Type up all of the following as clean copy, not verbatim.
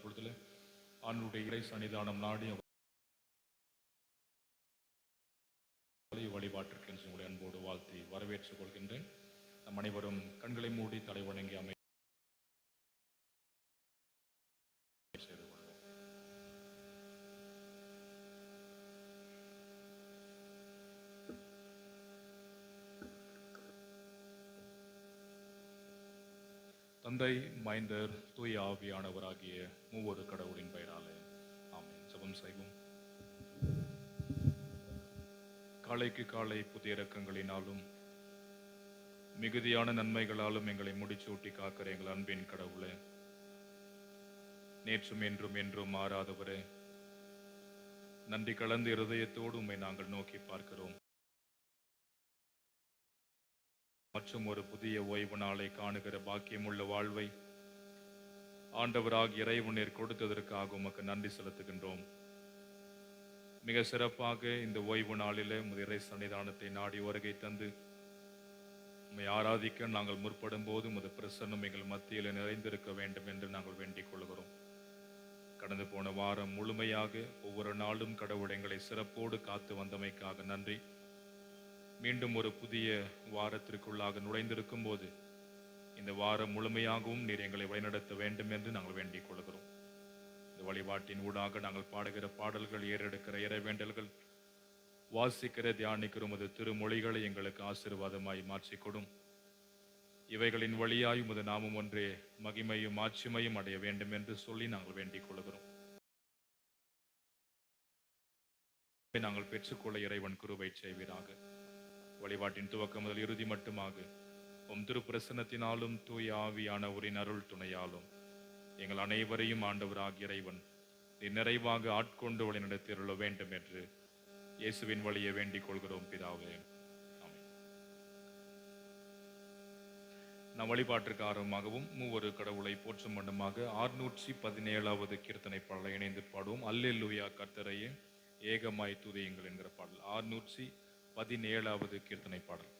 பொழுதுல ஆண்டுடைய இறை சன்னிதானம் நாடி வழிபாட்டிற்கு என்று உங்களை அன்போடு வாழ்த்தி வரவேற்றுக் கொள்கின்றேன். நம் அனைவரும் கண்களை மூடி தலை வணங்கி அமைதி செய்து கொள்வோம். தந்தை, மைந்தர், தூய ஆவியானவராகிய மூவொரு கடவுளின் பெயராலே ஆமென். ஜெபம் செய்வோம். காலைக்கு காலை புதிய இரக்கங்களினாலும் மிகுதியான நன்மைகளாலும் எங்களை முடிச்சூட்டி காக்கிற எங்கள் அன்பின் கடவுளே, நேற்றும் என்றும் என்றும் மாறாதவரே, நன்றி கலந்த இருதயத்தோடு உம்மை நாங்கள் நோக்கி பார்க்கிறோம். மற்றும் ஒரு புதிய ஓய்வு நாளை காணுகிற பாக்கியமுள்ள வாழ்வை ஆண்டவராக இறைவனீர் கொடுத்ததற்காக உமக்கு நன்றி செலுத்துகின்றோம். மிக சிறப்பாக இந்த ஓய்வு நாளிலே உமது இறை சன்னிதானத்தை நாடி வருகை தந்து உம்மை ஆராதிக்க நாங்கள் முற்படும் போது உமது பிரசன்னம் எங்கள் மத்தியில் நிறைந்திருக்க வேண்டும் என்று நாங்கள் வேண்டிக் கொள்கிறோம். கடந்து போன வாரம் முழுமையாக ஒவ்வொரு நாளும் கடவுள் எங்களை சிறப்போடு காத்து வந்தமைக்காக நன்றி. மீண்டும் ஒரு புதிய வாரத்திற்குள்ளாக நுழைந்திருக்கும் போது இந்த வாரம் முழுமையாகவும் நீர் எங்களை வழிநடத்த வேண்டும் என்று நாங்கள் வேண்டிக் கொள்கிறோம். இந்த வழிபாட்டின் ஊடாக நாங்கள் பாடுகிற பாடல்கள், ஏறெடுக்கிற இறைவேண்டல்கள், வாசிக்கிற தியானிக்கிற உமது திருமொழிகளை எங்களுக்கு ஆசீர்வாதமாய் மாற்றிக்கொடும். இவைகளின் வழியாய் உமது நாமம் ஒன்றே மகிமையும் ஆட்சிமையும் அடைய வேண்டும் என்று சொல்லி நாங்கள் வேண்டிக் கொள்கிறோம். நாங்கள் பெற்றுக்கொள்ள இறைவன் கிருபை செய்வீராக. வழிபாட்டின் துவக்கம் முதல் இறுதி மட்டுமாக உம் திருப்பிரசன்னத்தினாலும் தூய ஆவியானவரின் அருள் துணையாலும் எங்கள் அனைவரையும் ஆண்டவராகிய இறைவன் நிறைவாக ஆட்கொண்டு வழிநடத்திருள வேண்டும் என்று இயேசுவின் வழியை வேண்டிக் கொள்கிறோம் பிதாவே. நம் வழிபாட்டிற்கு ஆரம்பமாகவும் மூவொரு கடவுளை போற்றும் வண்ணமாக 617வது கீர்த்தனை பாடலை இணைந்து பாடுவோம். அல்லேலூயா கர்த்தரையே ஏகமாய் துதியுங்கள் என்கிற பாடல் 617வது கீர்த்தனை பாடல்.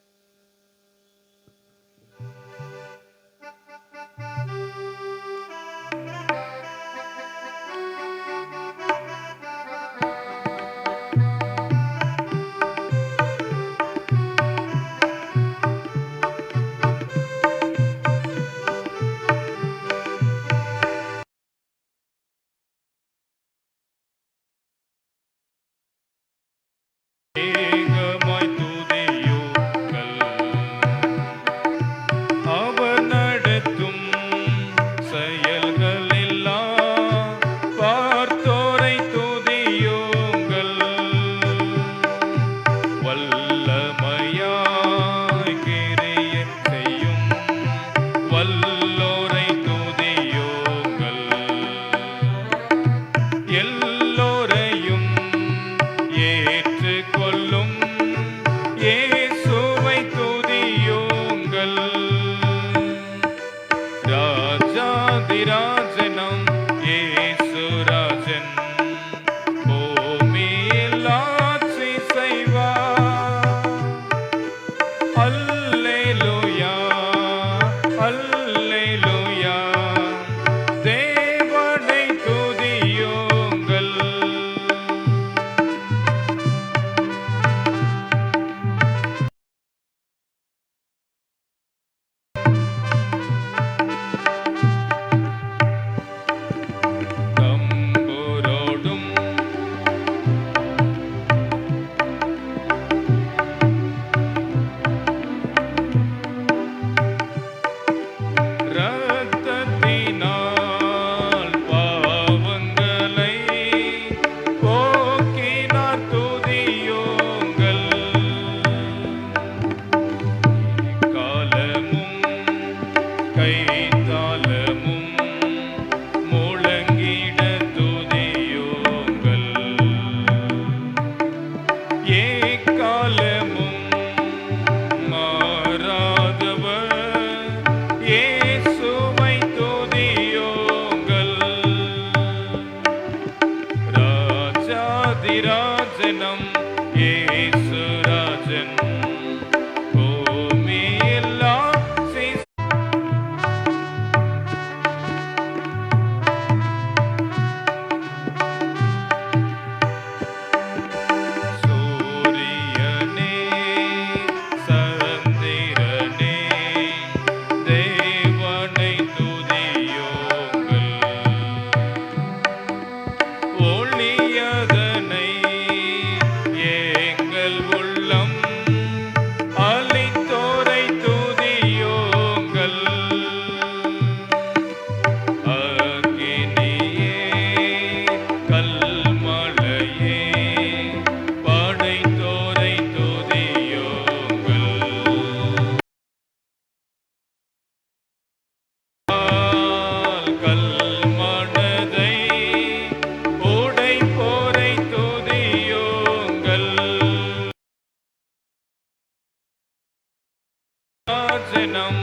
ராஜனம்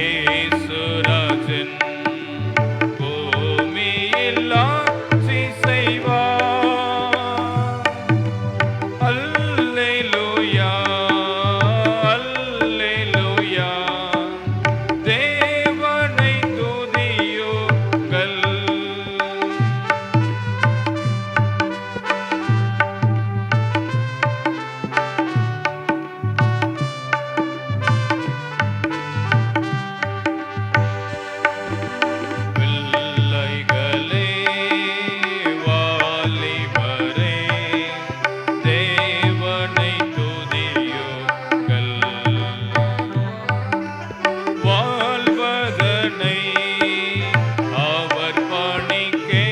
ஏசுராஜன் பூமியில் ஆட்சி செய்வார். அல்லேலூயா அல்லேலூயா தேவனை துதியுங்கள். பிள்ளைகளே வாலிபரே தேவனை துதியுங்கள். வாழ்வதனை அவர் பணிக்கே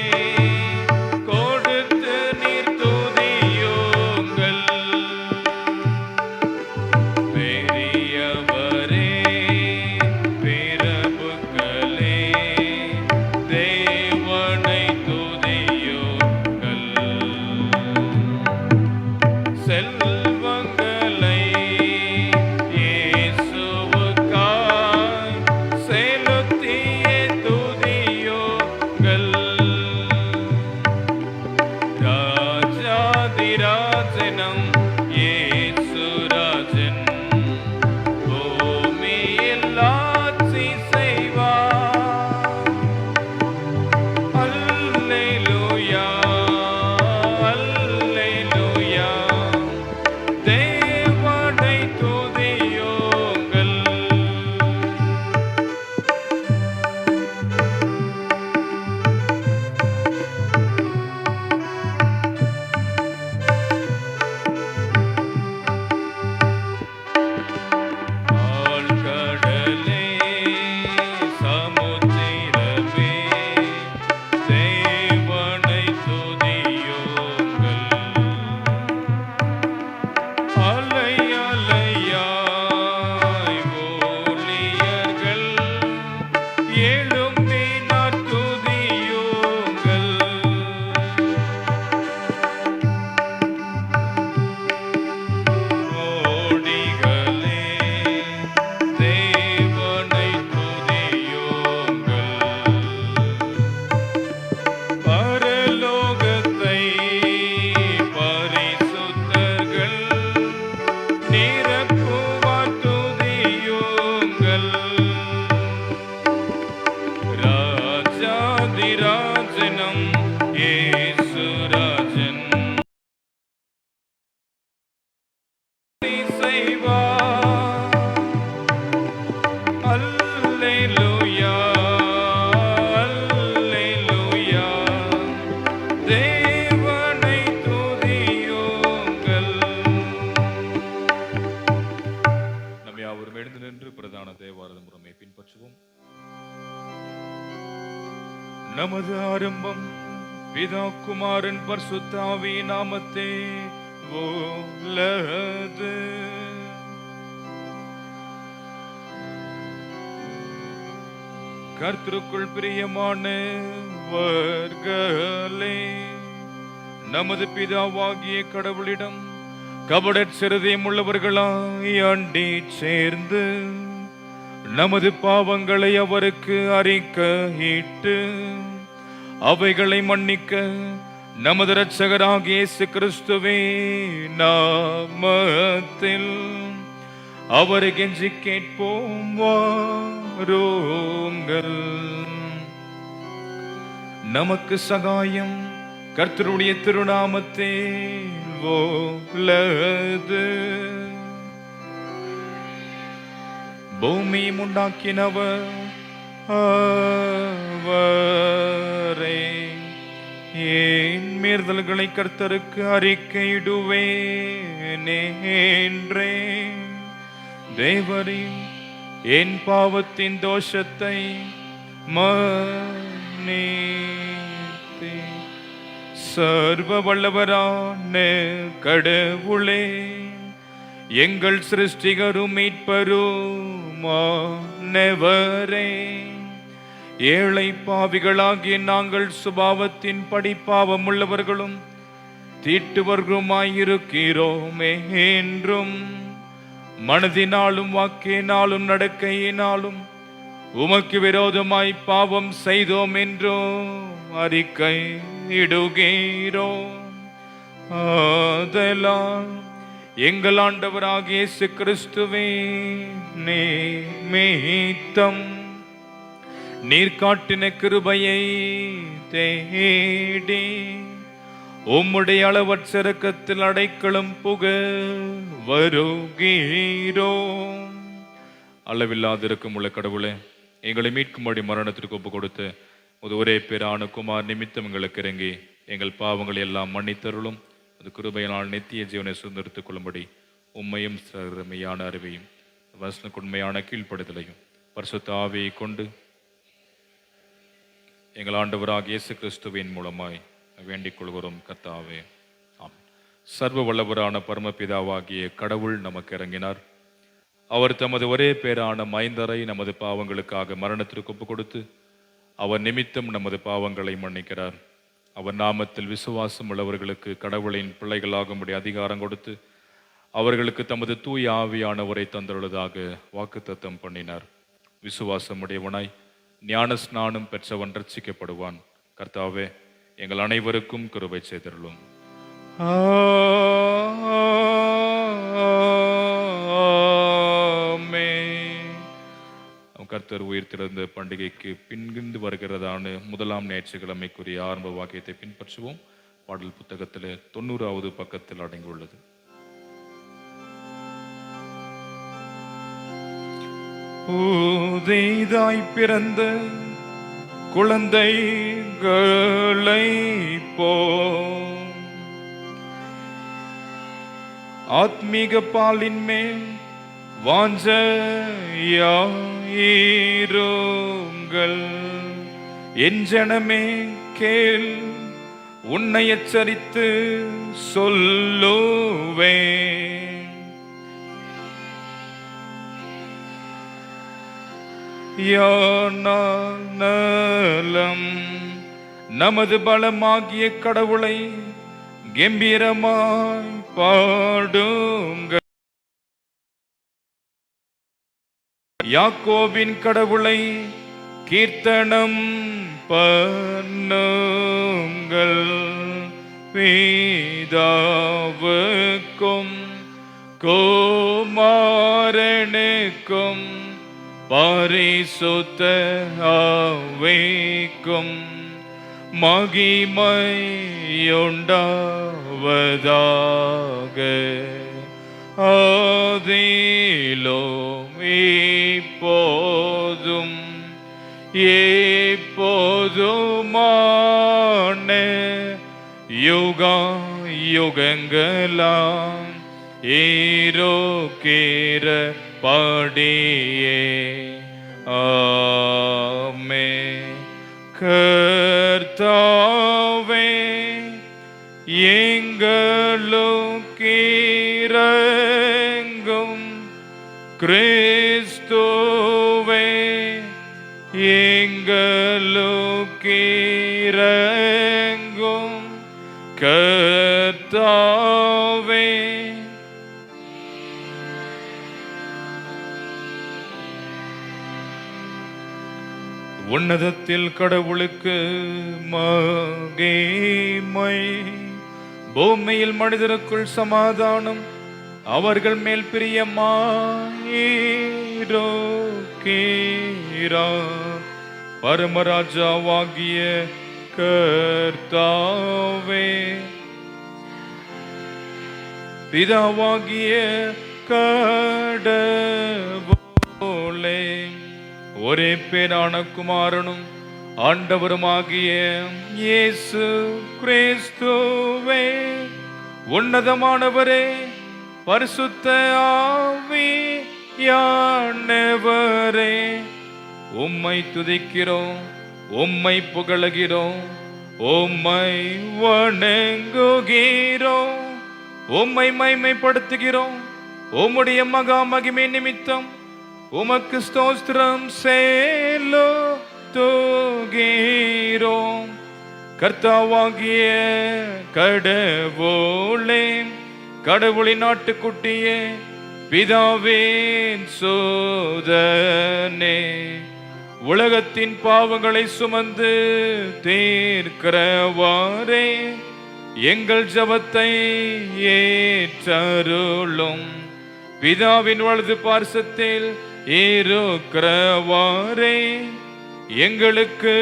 கொடுத்து நீர் துதியுங்கள். பெரியவரே பிரபுக்களே தேவனை துதியுங்கள். செல்வங்களை இயேசுவுக்காய் செலுத்தியே துதியுங்கள். ராஜாதிராஜனம் இயேசுராஜன் பூமியில் ஆட்சி செய்வார். அல்லேலூயா அல்லேலூயா தேவனை துதியுங்கள். ஆழ்கடலே சமுத்திரமே தேவனை துதியுங்கள். அலை அலையாய் ஊழியர்கள் எழும்பினார் துதியுங்கள். கோடிகளே தேவனை துதியுங்கள். பரலோகத்தை பரிசுத்தர்கள் நிரப்புவார் துதியுங்கள். ராஜாதிராஜனம் இயேசுராஜன் செய்வார். அல்லேலூயா அல்லேலூயா தேவனை துதியுங்கள். நம்ம யாவரும் எழுந்து நின்று பிரதான தேவாரத முறைமை பின்பற்றுவோம். நமது ஆரம்பம் பிதா குமாரன் பரிசுத்த ஆவியின் நாமத்தே உள்ளது. கர்த்தருக்குள் பிரியமானவர்களே, நமது பிதாவாகிய கடவுளிடம் கபடற்சிறுதயம் உள்ளவர்களாய் அண்டி சேர்ந்து நமது பாவங்களை அவருக்கு அறிக்கையிட்டு அவைகளை மன்னிக்க நமது இரட்சகராகிய இயேசு கிறிஸ்துவே நாமத்தில் அவரை கெஞ்சி கேட்போம். வாருங்கள். நமக்கு சகாயம் கர்த்தருடைய திருநாமத்தில் உள்ளது. பூமியை உண்டாக்கினவர் அவரே. என் மீறுதல்களை கர்த்தருக்கு அறிக்கையிடுவேனே என்றே. தேவரே, என் பாவத்தின் தோஷத்தை மன்னித்தே. சர்வ வல்லவரான கடவுளே, எங்கள் சிருஷ்டிகரும் மீட்பருமானவரே, ஏழை பாவிகளாகிய நாங்கள் சுபாவத்தின் படி பாவம் உள்ளவர்களும் தீட்டுவர்களுமாயிருக்கிறோமே என்றும் மனதினாலும் வாக்கினாலும் நடக்கையினாலும் உமக்கு விரோதமாய் பாவம் செய்தோம் என்றோ அறிக்கை இடுகிறோம். ஆதலால் எங்கள் ஆண்டவராகிய இயேசு கிறிஸ்துவே நிமித்தம் நீர் காட்டின கிருபையை தேடி உம்முடைய அளவற்ற இரக்கத்தில் அடைக்கலம் புக வருகிறோம். அளவில்லாதிருக்கும் உள்ள கடவுளே, எங்களை மீட்கும்படி மரணத்திற்கு ஒப்பு கொடுத்து ஒரே பேரான குமார் நிமித்தம் எங்களுக்கு இறங்கி எங்கள் பாவங்களை எல்லாம் மன்னித்தருளும். அது கிருபையினால் நித்திய ஜீவனை சுதந்திரத்துக் கொள்ளும்படி உண்மையும் சிறமையான அறிவையும் வசனுக்கு உண்மையான கீழ்ப்படுதலையும் பரிசுத்த ஆவியை கொண்டு எங்கள் ஆண்டவராகிய இயேசு கிறிஸ்துவின் மூலமாய் வேண்டிக் கொள்கிறோம். கர்த்தாவே, ஆமென். சர்வ வல்லவரான பரமபிதாவாகிய கடவுள் நமக்கு இறங்கினார். அவர் தமது ஒரே பேரான மைந்தரை நமது பாவங்களுக்காக மரணத்திற்கு ஒப்பு கொடுத்து அவர் நிமித்தம் நமது பாவங்களை மன்னிக்கிறார். அவர் நாமத்தில் விசுவாசம் உள்ளவர்களுக்கு கடவுளின் பிள்ளைகளாகும்படி அதிகாரம் கொடுத்து அவர்களுக்கு தமது தூய ஆவியானவரை தந்துள்ளதாக வாக்குத்தத்தம் பண்ணினார். விசுவாசமுடையவனாய் ஞான ஸ்நானம் பெற்றவன் ரட்சிக்கப்படுவான். கர்த்தாவே, எங்கள் அனைவருக்கும் கிருபை செய்தருளும். கர்த்தர் உயிர்த்தெழுந்த பண்டிகைக்கு பின்கிந்து வருகிறதான முதலாம் ஞாயிற்றுக்கிழமைக்குரிய ஆரம்ப வாக்கியத்தை பின்பற்றுவோம். பாடல் புத்தகத்தில் 90வது பக்கத்தில் அடங்கியுள்ளது. புதிதாய் பிறந்த குழந்தைகளை போ ஆத்மீக பாலின் மேல் வாஞ்சையாயிருங்கள். என் ஜனமே கேள், உன்னை எச்சரித்து சொல்லுவேன். யானாலம் நமது பலமாகிய கடவுளை கம்பீரமாய் பாடுங்கள். யாக்கோபின் கடவுளை கீர்த்தனம் பண்ணுங்கள். பிதாவுக்கும் குமாரனுக்கும் பரிசுத்த ஆவிக்கும் மகிமையுண்டாவதாக. ஆதியிலும் இப்போதும் எப்போதுமான யுகங்களாம் இருக்கிறபடியே. ஆமென். கர்த்தாவே, எங்களுக்கிரங்கும். கிறிஸ்துவே, எங்களுக்கிரங்கும். கர்த்தாவே, உன்னதத்தில் கடவுளுக்கு மகிமை, பூமியில் மனிதருக்குள் சமாதானம், அவர்கள் மேல் பிரியமாயிருக்கிறார். பரமராஜாவாகிய கர்த்தாவே, பிதாவாகிய கடவுளே, ஒரே பேரான குமாரனும் ஆண்டவருமாகிய இயேசு கிறிஸ்துவே, உன்னதமானவரே, பரிசுத்த ஆவியானவரே, உம்மை துதிக்கிறோம், உம்மை புகழுகிறோம், உம்மை வணங்குகிறோம், உம்மை மைமைப்படுத்துகிறோம். உம்முடைய மகா மகிமை நிமித்தம் உமக்கு ஸ்தோத்திரம் செலுத்துகிறோம். கர்த்தாவாகிய கடவுளே, கடவுளின் நாட்டுக்குட்டியே, பிதாவின் சோதனே, உலகத்தின் பாவங்களை சுமந்து தீர்க்கிறவாறே எங்கள் ஜெபத்தை ஏற்றருளும். பிதாவின் வலது பார்சத்தில் இருக்கிறவாறே எங்களுக்கு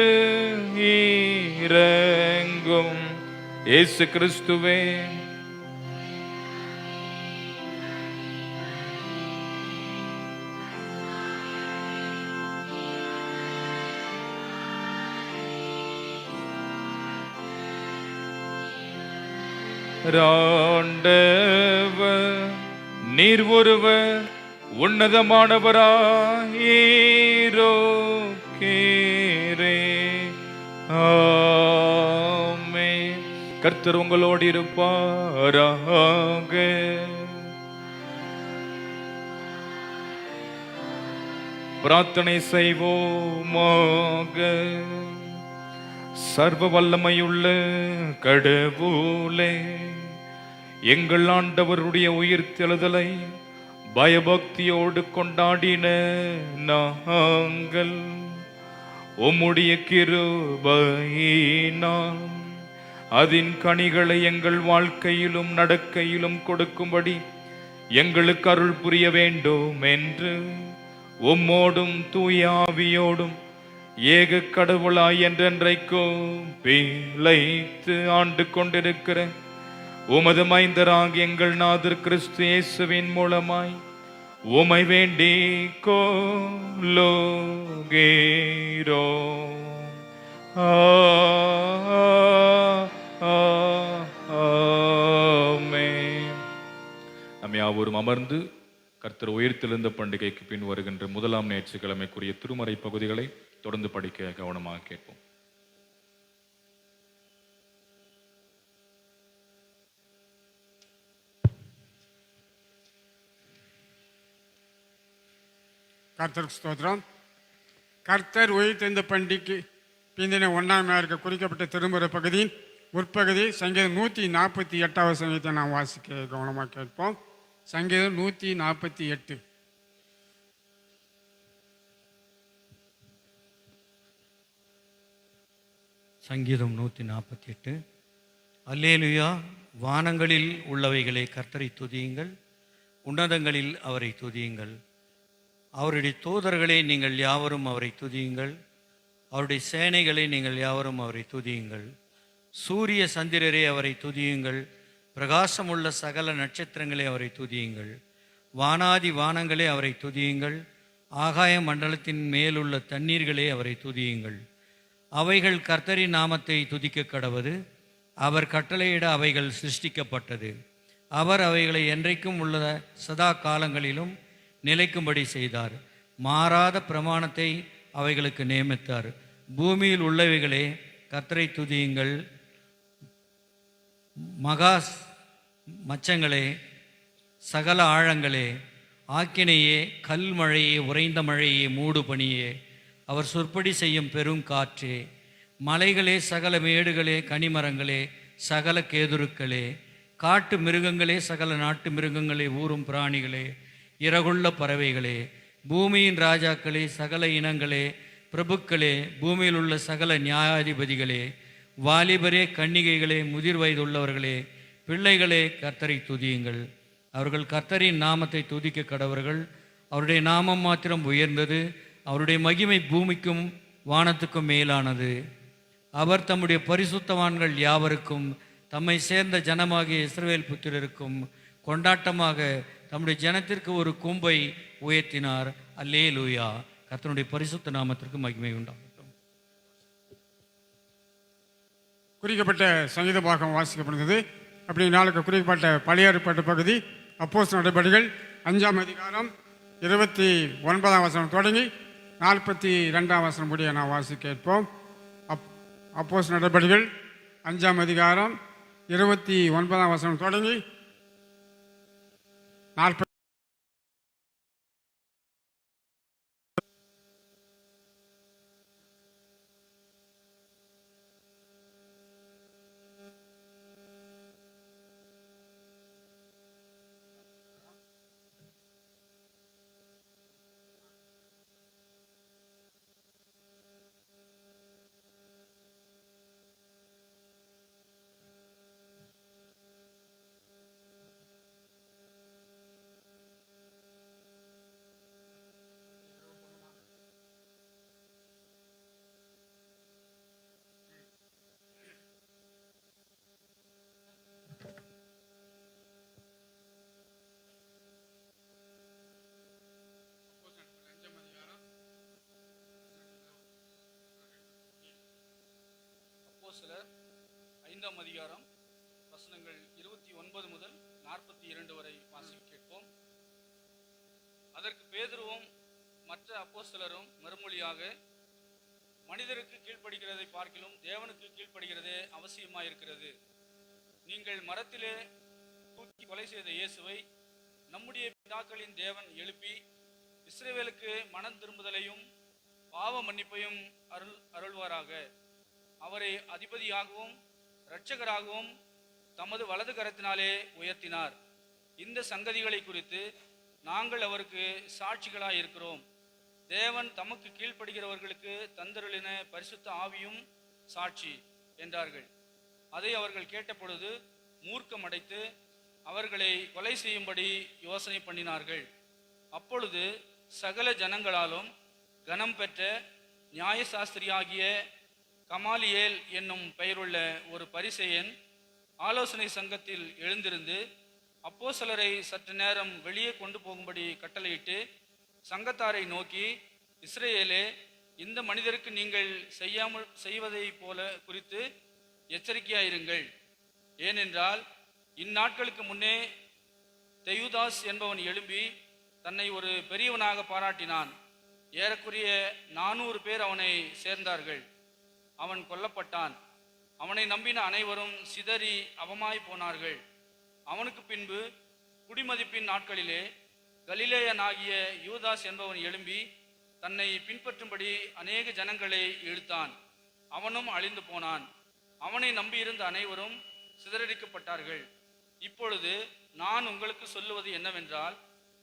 இரங்கும். இயேசு கிறிஸ்துவே, ஆண்டவர் நீர் ஒருவர் உன்னதமானவராயிரோக்கீரே. ஆமென். கர்த்தர் உங்களோடு இருப்பாராக. பிரார்த்தனை செய்வோமாக. சர்வ வல்லமையுள்ள கடவுளே, எங்கள் ஆண்டவருடைய உயிர்த்தெழுதலை பயபக்தியோடு கொண்டாடின நாங்கள் உம்முடைய கிருபையினால் அதன் கனிகளை எங்கள் வாழ்க்கையிலும் நடக்கையிலும் கொடுக்கும்படி எங்களுக்கு அருள் புரிய வேண்டும் என்று உம்மோடும் தூய ஆவியோடும் ஏக கடவுளாய் என்றென்றைக்கும் பிழைத்து ஆண்டு கொண்டிருக்கிற உமது மைந்தராக எங்கள் நாதர் கிறிஸ்து இயேசுவின் மூலமாய் உமை வேண்டி கோலோகேரோ. ஆமென். நாம் யாவரும் அமர்ந்து கர்த்தர் உயிர்த்தெழுந்த பண்டிகைக்கு பின் வருகின்ற முதலாம் ஞாயிற்றுக்கிழமைக்குரிய திருமறை பகுதிகளை தொடர்ந்து படிக்க கவனமாக கேட்போம். கர்த்தருக்கு ஸ்தோத்திரம். கர்த்தர் உயிர்த்தெழுந்த பண்டிகைக்கு பிந்தின 1ஆம் நாளுக்கு குறிக்கப்பட்ட திருமுறை பகுதியின் உட்பகுதி சங்கீதம் 148வது சங்கீதத்தை நாம் வாசிக்க கவனமாக கேட்போம். சங்கீதம் 148. சங்கீதம் 148. அல்லேலுயா. வானங்களில் உள்ளவைகளை கர்த்தரை துதியுங்கள், உன்னதங்களில் அவரை துதியுங்கள். அவருடைய தூதர்களை நீங்கள் யாவரும் அவரை துதியுங்கள், அவருடைய சேனைகளை நீங்கள் யாவரும் அவரை துதியுங்கள். சூரிய சந்திரரே அவரை துதியுங்கள், பிரகாசமுள்ள சகல நட்சத்திரங்களே அவரை துதியுங்கள். வானாதி வானங்களே அவரை துதியுங்கள், ஆகாய மண்டலத்தின் மேலுள்ள தண்ணீர்களே அவரை துதியுங்கள். அவைகள் கர்த்தரின் நாமத்தை துதிக்க கடவது, அவர் கட்டளையிட அவைகள் சிருஷ்டிக்கப்பட்டது. அவர் அவைகளை என்றைக்கும் உள்ள சதா காலங்களிலும் நிலைக்கும்படி செய்தார். மாறாத பிரமாணத்தை அவைகளுக்கு நியமித்தார். பூமியில் உள்ளவைகளே கர்த்தரை துதியுங்கள், மகா மச்சங்களே சகல ஆழங்களே, ஆக்கினையே கல்மழையே உறைந்த மழையே மூடு பனியே, அவர் சொற்படி செய்யும் பெரும் காற்றே, மலைகளே சகல மேடுகளே கனிமரங்களே சகல கேதுருக்களே, காட்டு மிருகங்களே சகல நாட்டு மிருகங்களே ஊரும் பிராணிகளே இறகுள்ள பறவைகளே, பூமியின் ராஜாக்களே சகல இனங்களே பிரபுக்களே, பூமியில் உள்ள சகல நியாயாதிபதிகளே, வாலிபரே கன்னிகைகளே முதிர் வயதுள்ளவர்களே பிள்ளைகளே கர்த்தரை துதியுங்கள். அவர்கள் கர்த்தரின் நாமத்தை துதிக்க கடவர்கள். அவருடைய நாமம் மாத்திரம் உயர்ந்தது, அவருடைய மகிமை பூமிக்கும் வானத்துக்கும் மேலானது. அவர் தம்முடைய பரிசுத்தவான்கள் யாவருக்கும் தம்மை சேர்ந்த ஜனமாகிய இஸ்ரவேல் புத்திரருக்கும் கொண்டாட்டமாக தம்முடைய ஜனத்திற்கு ஒரு கொம்பை உயர்த்தினார். அல்லேலூயா. கர்த்தருடைய பரிசுத்த நாமத்திற்கு மகிமை உண்டாகட்டும். குறிக்கப்பட்ட சங்கீத பாகம் வாசிக்கப்படுகிறது. அப்படி நாளுக்கு குறிக்கப்பட்ட பழைய ஏற்பாட்டு பகுதி அப்போஸ்தலர் நடபடிகள் 5ஆம் அதிகாரம் 29ஆம் வசனம் தொடங்கி 42ஆம் வசனம் முடிய நான் வாசிக்க கேட்போம். அப்போஸ்தலர் நடபடிகள் 5ஆம் அதிகாரம் 29ஆம் வசனம் தொடங்கி 40. அப்போஸ்தலர் 5ஆம் அதிகாரம் வசனங்கள் 29 முதல் 42 வரை வாசிக்க கேட்போம். அதற்கு பேதுருவும் மற்ற அப்போஸ்தலரும் மறுமொழியாக, மனிதருக்கு கீழ்ப்படுகிறதை பார்க்கிலும் தேவனுக்கு கீழ்ப்படுகிறதே அவசியமாயிருக்கிறது. நீங்கள் மரத்திலே தூக்கி கொலை செய்த இயேசுவை நம்முடைய பிதாக்களின் தேவன் எழுப்பி இஸ்ரவேலுக்கு மனம் திரும்புதலையும் பாவ மன்னிப்பையும் அருள்வாராக. அவரை அதிபதியாகவும் இரட்சகராகவும் தமது வலது கரத்தினாலே உயர்த்தினார். இந்த சங்கதிகளை குறித்து நாங்கள் அவருக்கு சாட்சிகளாய் இருக்கிறோம். தேவன் தமக்கு கீழ்ப்படுகிறவர்களுக்கு தந்தருளின பரிசுத்த ஆவியும் சாட்சி என்றார்கள். அதை அவர்கள் கேட்டபொழுது மூர்க்கமடைத்து அவர்களை கொலை செய்யும்படி யோசனை பண்ணினார்கள். அப்பொழுது சகல ஜனங்களாலும் கனம் பெற்ற நியாயசாஸ்திரியாகிய கமாலியேல் என்னும் பெயருள்ள ஒரு பரிசேயன் ஆலோசனை சங்கத்தில் எழுந்திருந்து அப்போஸ்தலரை சற்று நேரம் வெளியே கொண்டு போகும்படி கட்டளையிட்டு சங்கத்தாரை நோக்கி, இஸ்ரவேலே, இந்த மனிதருக்கு நீங்கள் செய்வதை போல குறித்து எச்சரிக்கையாயிருங்கள். ஏனென்றால் இந்நாட்களுக்கு முன்னே தெயுதாஸ் என்பவன் எழும்பி தன்னை ஒரு பெரியவனாக பாராட்டினான். ஏறக்குறைய 400 பேர் அவனை சேர்ந்தார்கள். அவன் கொல்லப்பட்டான். அவனை நம்பின அனைவரும் சிதறி அவமாய் போனார்கள். அவனுக்கு பின்பு குடிமதிப்பின் நாட்களிலே கலிலேயனாகிய யூதாஸ் என்பவன் எழும்பி தன்னை பின்பற்றும்படி அநேக ஜனங்களை இழுத்தான். அவனும் அழிந்து போனான். அவனை நம்பியிருந்த அனைவரும் சிதறடிக்கப்பட்டார்கள். இப்பொழுது நான் உங்களுக்கு சொல்லுவது என்னவென்றால்,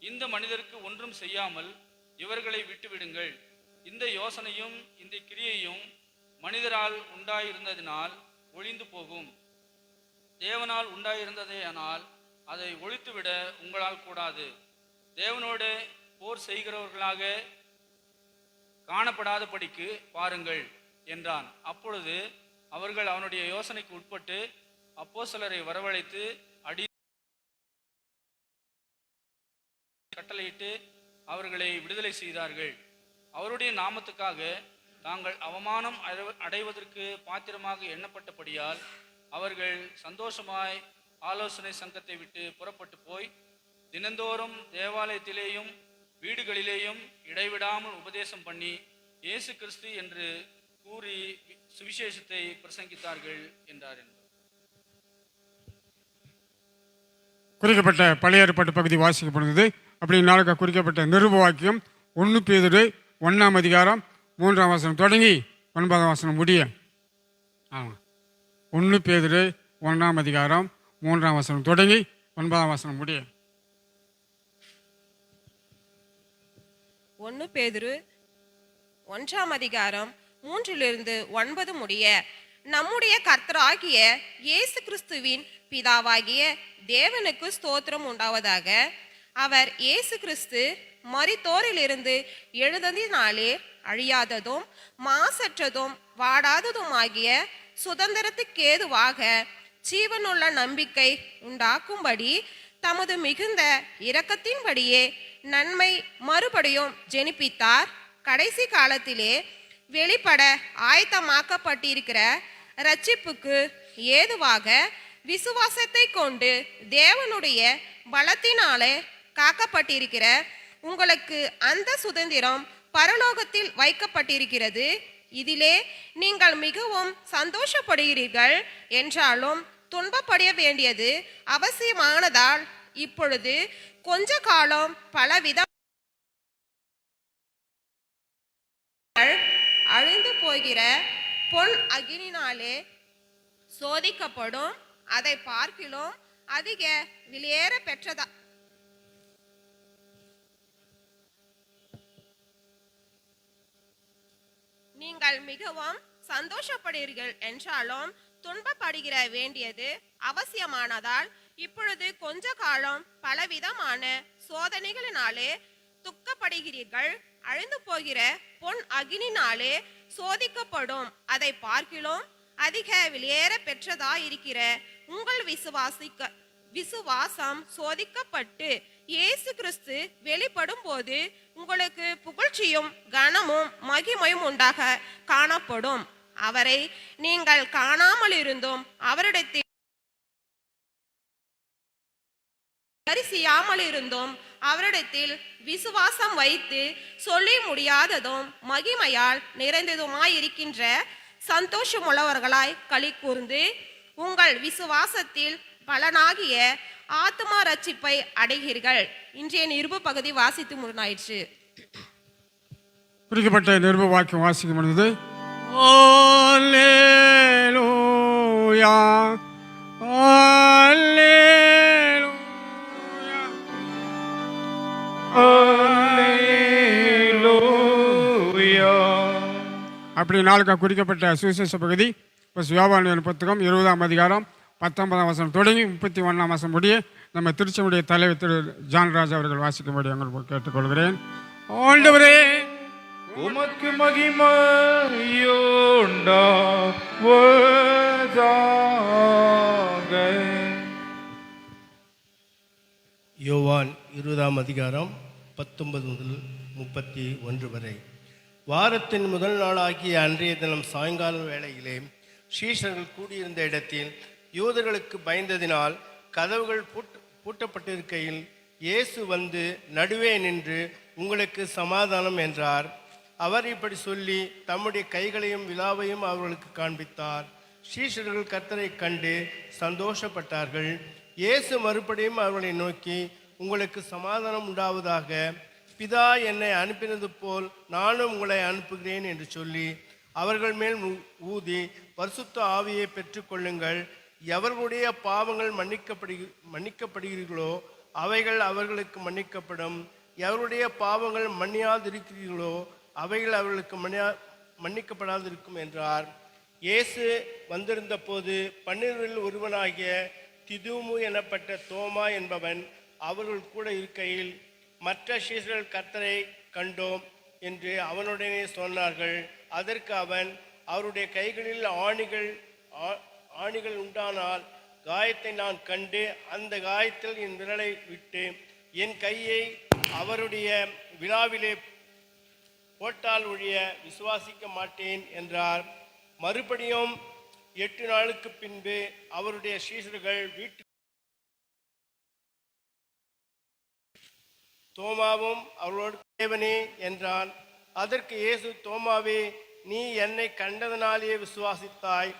இந்த மனிதருக்கு ஒன்றும் செய்யாமல் இவர்களை விட்டுவிடுங்கள். இந்த யோசனையும் இந்த கிரியையும் மனிதரால் உண்டாயிருந்ததினால் ஒழிந்து போகும். தேவனால் உண்டாயிருந்ததேயானால் அதை ஒழித்துவிட உங்களால் கூடாது. தேவனோடு போர் செய்கிறவர்களாக காணப்படாதபடிக்கு பாருங்கள் என்றான். அப்பொழுது அவர்கள் அவனுடைய யோசனைக்கு உட்பட்டு அப்போஸ்தலரை வரவழைத்து அடி கட்டளையிட்டு அவர்களை விடுதலை செய்தார்கள். அவருடைய நாமத்துக்காக தாங்கள் அவமானம் அடைவதற்கு பாத்திரமாக எண்ணப்பட்டபடியால் அவர்கள் சந்தோஷமாய் ஆலோசனை சங்கத்தை விட்டு புறப்பட்டு போய் தினந்தோறும் தேவாலயத்திலேயும் வீடுகளிலேயும் இடைவிடாமல் உபதேசம் பண்ணி இயேசு கிறிஸ்து என்று கூறி சுவிசேஷத்தை பிரசங்கித்தார்கள் என்றார். குறிக்கப்பட்ட பழைய ஏற்பாட்டு பகுதி வாசிக்கப்படுகிறது. அப்படி நாளுக்கு குறிக்கப்பட்ட நிருப வாக்கியம் 1 பேதுரு 1ஆம் அதிகாரம் 3ஆம் வசனம் தொடங்கி 9ஆம் வசனம் முடிய. ஆமாம், 1 பேதுரு 1ஆம் அதிகாரம் 3ஆம் வசனம் தொடங்கி 9ஆம் வசனம் முடிய. 1 பேதுரு 1ஆம் அதிகாரம் 3 9 முடிய. நம்முடைய கர்த்தராகிய இயேசு கிறிஸ்துவின் பிதாவாகிய தேவனுக்கு ஸ்தோத்திரம் உண்டாவதாக. அவர் இயேசு கிறிஸ்து மரித்தோரிலிருந்து எழுந்ததினாலே அழியாததும் மாசற்றதும் வாடாததுமாகிய சுதந்திரத்துக்கேதுவாக ஜீவனுள்ள நம்பிக்கை உண்டாக்கும்படி தமது மிகுந்த இரக்கத்தின்படியே நன்மை மறுபடியும் ஜெனிப்பித்தார். கடைசி காலத்திலே வெளிப்பட ஆயத்தமாக்கப்பட்டிருக்கிற இரட்சிப்புக்கு ஏதுவாக விசுவாசத்தை கொண்டு தேவனுடைய பலத்தினாலே காக்கப்பட்டிருக்கிற உங்களுக்கு அந்த சுதந்திரம் பரலோகத்தில் வைக்கப்பட்டிருக்கிறது. இதிலே நீங்கள் மிகவும் சந்தோஷப்படுகிறீர்கள். என்றாலும் துன்பப்பட வேண்டியது அவசியமானதால் இப்பொழுது கொஞ்ச காலம் பலவித அழிந்து போகிற பொன் அக்கினினாலே சோதிக்கப்படும். அதை பார்க்கிலும் அதிக விலையேற பெற்றதா நீங்கள் மிகவும் சந்தோஷப்படுகிறீர்கள். என்றாலும் துன்பப்படுகிற வேண்டியது அவசியமானதால் இப்பொழுது கொஞ்ச காலம் பலவிதமான சோதனைகளினாலே துக்கப்படுகிறீர்கள். அழிந்து போகிற பொன் அக்கினினாலே சோதிக்கப்படும். அதை பார்க்கிலும் அதிக விலையேற பெற்றதாயிருக்கிற உங்கள் விசுவாசம் சோதிக்கப்பட்டு இயேசு கிறிஸ்து வெளிப்படும் போது உங்களுக்கு புகழ்ச்சியும் கனமும் மகிமையும் உண்டாக காணப்படும். அவரை நீங்கள் காணாமல் இருந்தும் அவரிடத்தில் தரிசியாமல் இருந்தும் அவரிடத்தில் விசுவாசம் வைத்து சொல்லி முடியாததும் மகிமையால் நிறைந்ததுமாயிருக்கின்ற சந்தோஷமுள்ளவர்களாய் களி கூர்ந்து உங்கள் விசுவாசத்தில் பலனாகிய ஆத்மா ரட்சிப்பை அடைகிறீர்கள். இன்றைய நிருப பகுதி வாசித்து முடினாயிற்று. குறிக்கப்பட்ட நிருப வாக்கியம் வாசிக்க முடிந்தது. அல்லேலூயா, அல்லேலூயா. அப்படி நாளுக்கு குறிக்கப்பட்ட சுவிசேஷ பகுதி யோவான் புத்தகம் 20ஆம் அதிகாரம் 19ஆம் வசனம் தொடங்கி 31ஆம் வசனம் முடிய நம்ம திருச்செங்குடைய தலைவர் திரு ஜான்ராஜ் அவர்கள் வாசிக்கும்படி உங்களுக்கு கேட்டுக்கொள்கிறேன். ஆண்டவரே, உமக்கு மகிமையுண்டாவதாக. யோவான் 20ஆம் அதிகாரம் 19 முதல் 31 வரை. வாரத்தின் முதல் நாளாகிய அன்றைய தினம் சாயங்கால வேளையிலே சீஷர்கள் கூடியிருந்த இடத்தில் யூதர்களுக்கு பயந்ததினால் கதவுகள் பூட்டப்பட்டிருக்கையில் இயேசு வந்து நடுவே நின்று, உங்களுக்கு சமாதானம் என்றார். அவர் இப்படி சொல்லி தம்முடைய கைகளையும் விலாவையும் அவர்களுக்கு காண்பித்தார். சீஷர்கள் கர்த்தரை கண்டு சந்தோஷப்பட்டார்கள். இயேசு மறுபடியும் அவர்களை நோக்கி, உங்களுக்கு சமாதானம் உண்டாவதாக. பிதா என்னை அனுப்பினது போல் நானும் உங்களை அனுப்புகிறேன் என்று சொல்லி அவர்கள் மேல் ஊதி, பரிசுத்த ஆவியை பெற்றுக்கொள்ளுங்கள். எவர்களுடைய பாவங்கள் மன்னிக்கப்படுகிறீர்களோ அவைகள் அவர்களுக்கு மன்னிக்கப்படும். எவருடைய பாவங்கள் மன்னியாதிருக்கிறீர்களோ அவைகள் அவர்களுக்கு மன்னிக்கப்படாதிருக்கும் என்றார். இயேசு வந்திருந்த போது 12 ஒருவனாகிய திதுமு எனப்பட்ட தோமா என்பவன் அவர்கள் கூட இருக்கையில், மற்ற சீஷர்கள் கர்த்தரை கண்டோம் என்று அவனுடனே சொன்னார்கள். அதற்கு அவன், அவருடைய கைகளில் ஆணிகள் உண்டானால் காயத்தை நான் கண்டு அந்த காயத்தில் என் விரலை விட்டு என் கையை அவருடைய விழாவிலே போட்டால் ஒழிய விசுவாசிக்க மாட்டேன் என்றார். மறுபடியும் 8 நாளுக்கு பின்பு அவருடைய சீஷர்கள் தோமாவும் அவரோடு தேவனே என்றான். அதற்கு இயேசு, தோமாவே, நீ என்னை கண்டதனாலேயே விசுவாசித்தாய்,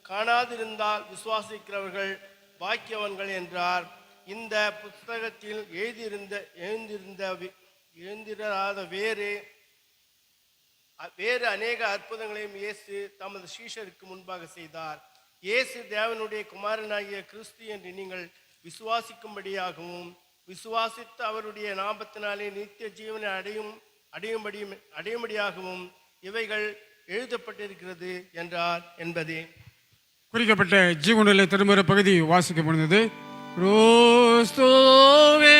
காணாதிருந்தால் விசுவாசிக்கிறவர்கள் பாக்கியவன்கள் என்றார். இந்த புத்தகத்தில் எழுந்திராத வேறு அநேக அற்புதங்களையும் இயேசு தமது சீஷருக்கு முன்பாக செய்தார். இயேசு தேவனுடைய குமாரனாகிய கிறிஸ்து என்று நீங்கள் விசுவாசிக்கும்படியாகவும் விசுவாசித்து அவருடைய நாமத்தினாலே நித்திய ஜீவனை அடையும்படியாகவும் இவைகள் எழுதப்பட்டிருக்கிறது என்றார் என்பதே. குறிக்கப்பட்ட ஜீவனிலை திரும்புகிற பகுதி வாசிக்க முடிந்தது. கிறிஸ்துவே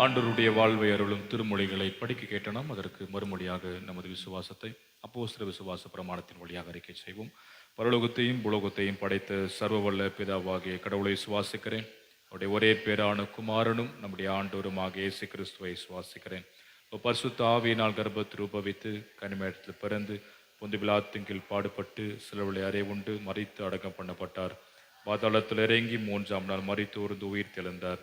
ஆண்டவருடைய வாழ்வை அருளும் திருமொழிகளை படிக்க கேட்டனம். அதற்கு மறுமொழியாக நமது விசுவாசத்தை அப்போஸ்தல விசுவாச பிரமாணத்தின் வழியாக அறிக்கை செய்வோம். பரலோகத்தையும் புலோகத்தையும் படைத்த சர்வவல்ல பிதாவாகிய கடவுளை சுவாசிக்கிறேன். அவருடைய ஒரே பேரான குமாரனும் நம்முடைய ஆண்டவருமாக இயேசு கிறிஸ்துவை சுவாசிக்கிறேன். பரிசுத்த ஆவியினால் கர்ப்பத்தில் உபவித்து கனிமேடத்தில் பிறந்து பொந்து பிலாத்தின் கீழ் பாடுபட்டு சிலுவையில் அறைவுண்டு மரித்து அடக்கம் பண்ணப்பட்டார். பாதாளத்தில் இறங்கி 3ஆம் நாள் மரித்து உருந்து உயிர் தெழுந்தார்.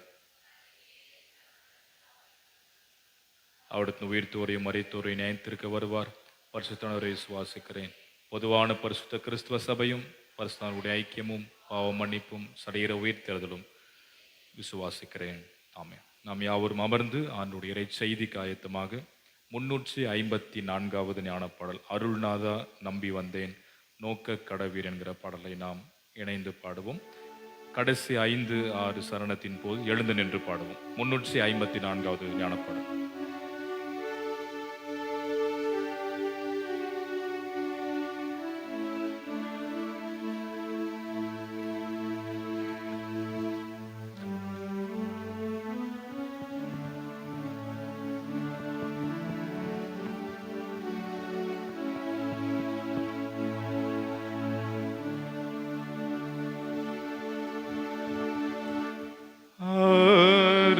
அவருடைய உயிர்த்தோரையும் மரித்தோரையும் நியாயத்திருக்க வருவார். பரிசுத்தனரை சுவாசிக்கிறேன். பொதுவான பரிசுத்த கிறிஸ்துவ சபையும் பரிசுத்தனுடைய ஐக்கியமும் பாவ மன்னிப்பும் சரீர உயிர்த்தெழுதலும் விசுவாசிக்கிறேன். ஆமென். நாம் யாவரும் அமர்ந்து ஆண்டுடைய இறை செய்திக்கு ஆயத்தமாக 354வது ஞானப்பாடல், அருள்நாதா நம்பி வந்தேன் நோக்க கடவீர் என்கிற பாடலை நாம் இணைந்து பாடுவோம். கடைசி 5-6 சரணத்தின் போது எழுந்து நின்று பாடுவோம். 354வது ஞானப்பாடல்.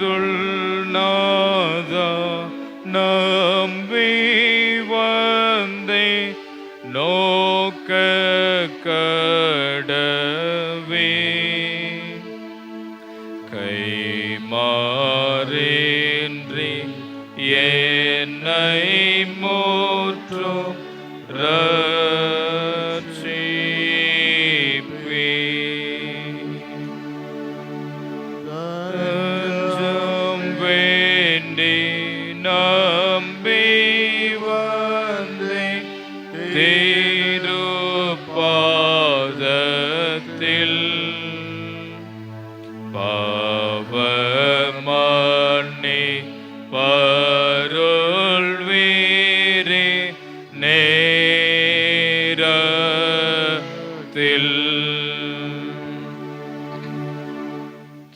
அருள்நாதா காக்க கடவே கைமாறின்றி என்னை மூற்றும் தஞ்சம் வேண்டி நம்பி வந்தேன் திருப்பாதத்தில் பாவமன்னி பருள் வீரே நேரத்தில்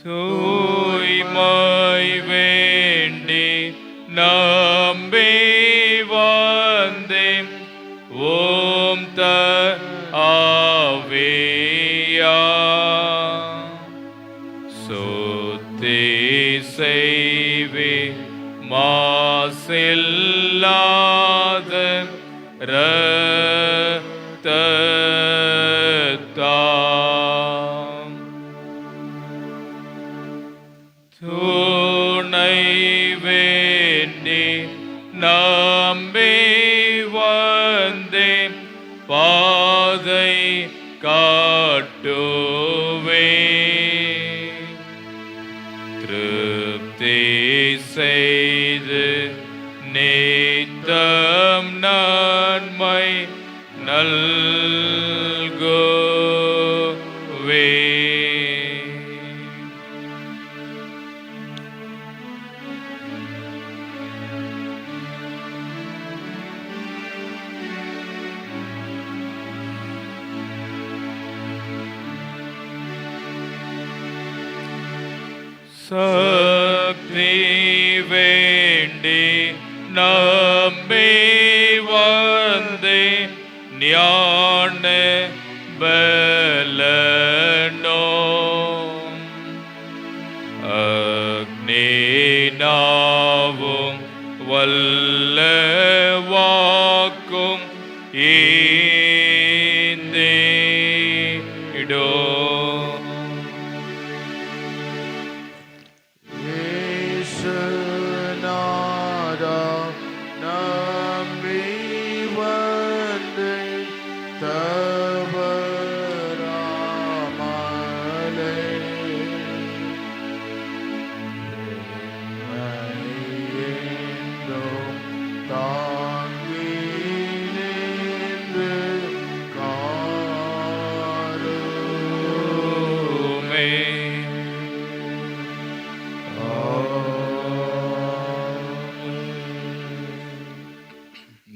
தூய்மை வேண்டி நம்பி வந்தேன் ஓம் ஆவியா சுத்தி செய்வே மாசில்லாத இரத்தத்தாம் துணை வேண்டி நம்பி வந்தேன் பாதை காட்டுவே திருப்தி செய்து நீத்தம் நன்மை நல்குவே சக்தி வேண்டி நம்பி வந்தே ஞான பலனோ அக்னினாவும் வல்ல வாக்கும் ஈந்தேடோ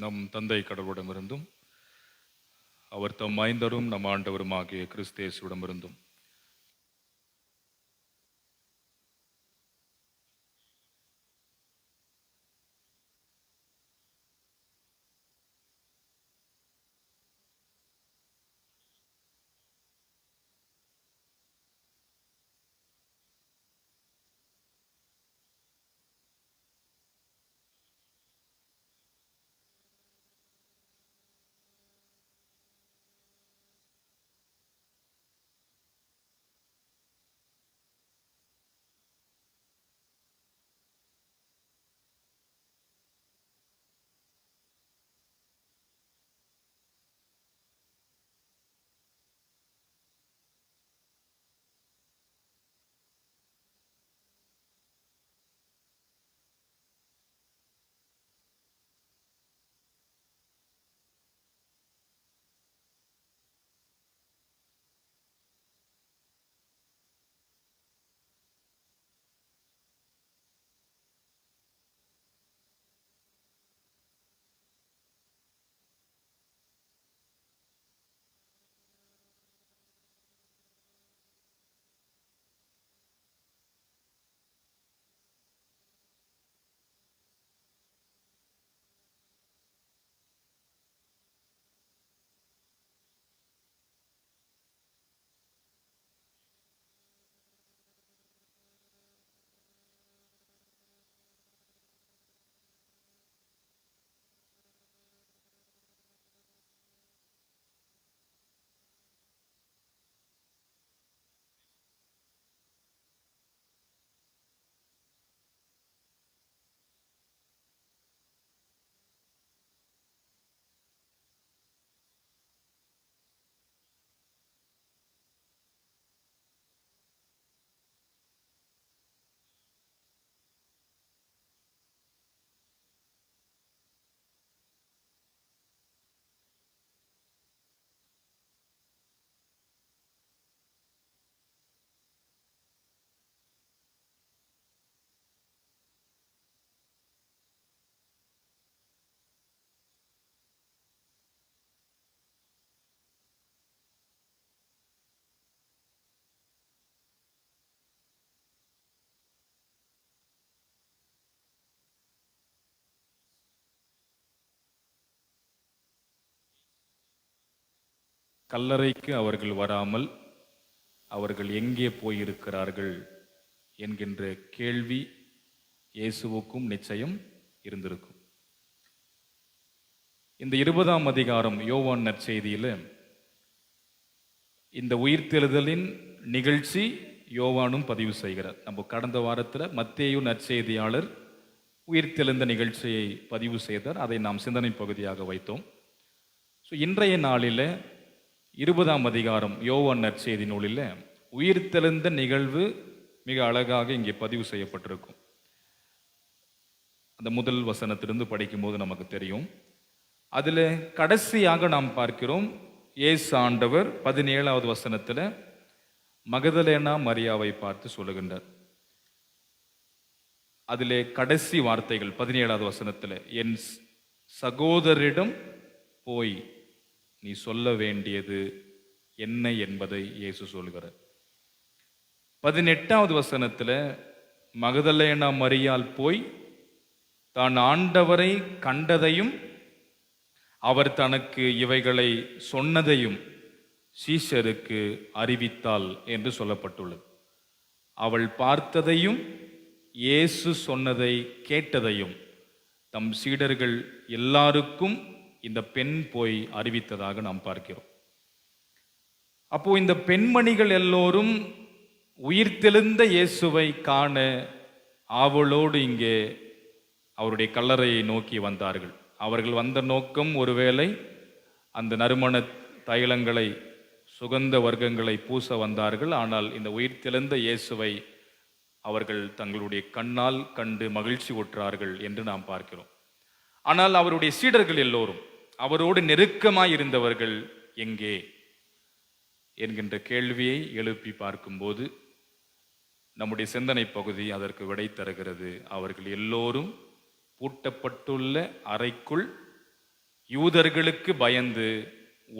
நம் தந்தை கடவுளிடமிருந்தும் அவர் தம் மைந்தரும் நம் ஆண்டவருமாகிய கிறிஸ்தேசுவிடமிருந்தும் கல்லறைக்கு அவர்கள் வராமல் அவர்கள் எங்கே போயிருக்கிறார்கள் என்கின்ற கேள்வி இயேசுவுக்கும் நிச்சயம் இருந்திருக்கும். இந்த 20ஆம் அதிகாரம் யோவான் நற்செய்தியில் இந்த உயிர்த்தெழுதலின் நிகழ்ச்சி யோவானும் பதிவு செய்கிறார். நம்ம கடந்த வாரத்தில் மத்தேயு நற்செய்தியாளர் உயிர்த்தெழுந்த நிகழ்ச்சியை பதிவு செய்தார். அதை நாம் சிந்தனை பகுதியாக வைத்தோம். இன்றைய நாளில் 20ஆம் அதிகாரம் யோவான் நற்செய்தி நூலில் உயிர்த்தெழுந்த நிகழ்வு மிக அழகாக இங்கே பதிவு செய்யப்பட்டிருக்கும். அந்த முதல் வசனத்திலிருந்து படிக்கும்போது நமக்கு தெரியும். அதில் கடைசியாக நாம் பார்க்கிறோம், இயேசு ஆண்டவர் 17வது வசனத்தில் மகதலேனா மரியாவை பார்த்து சொல்லுகின்றார். அதிலே கடைசி வார்த்தைகள் 17வது வசனத்தில், என் சகோதரிடம் போய் நீ சொல்ல வேண்டியது என்ன என்பதை இயேசு சொல்கிறார். 18வது வசனத்தில் மகதலேனா மரியாள் போய் தான் ஆண்டவரை கண்டதையும் அவர் தனக்கு இவைகளை சொன்னதையும் சீஷருக்கு அறிவித்தாள் என்று சொல்லப்பட்டுள்ளது. அவள் பார்த்ததையும் இயேசு சொன்னதை கேட்டதையும் தம் சீடர்கள் எல்லாருக்கும் இந்த பெண் போய் அறிவித்ததாக நாம் பார்க்கிறோம். அப்போ இந்த பெண்மணிகள் எல்லோரும் உயிர்த்தெழுந்த இயேசுவை காண ஆவலோடு இங்கே அவருடைய கல்லறையை நோக்கி வந்தார்கள். அவர்கள் வந்த நோக்கம் ஒருவேளை அந்த நறுமண தைலங்களை, சுகந்த வர்க்கங்களை பூச வந்தார்கள். ஆனால் இந்த உயிர்த்தெழுந்த இயேசுவை அவர்கள் தங்களுடைய கண்ணால் கண்டு மகிழ்ச்சி உற்றார்கள் என்று நாம் பார்க்கிறோம். ஆனால் அவருடைய சீடர்கள் எல்லோரும், அவரோடு நெருக்கமாய் இருந்தவர்கள் எங்கே என்கின்ற கேள்வியை எழுப்பி பார்க்கும்போது நம்முடைய சிந்தனை பகுதி அதற்கு விடை தருகிறது. அவர்கள் எல்லோரும் பூட்டப்பட்டுள்ள அறைக்குள் யூதர்களுக்கு பயந்து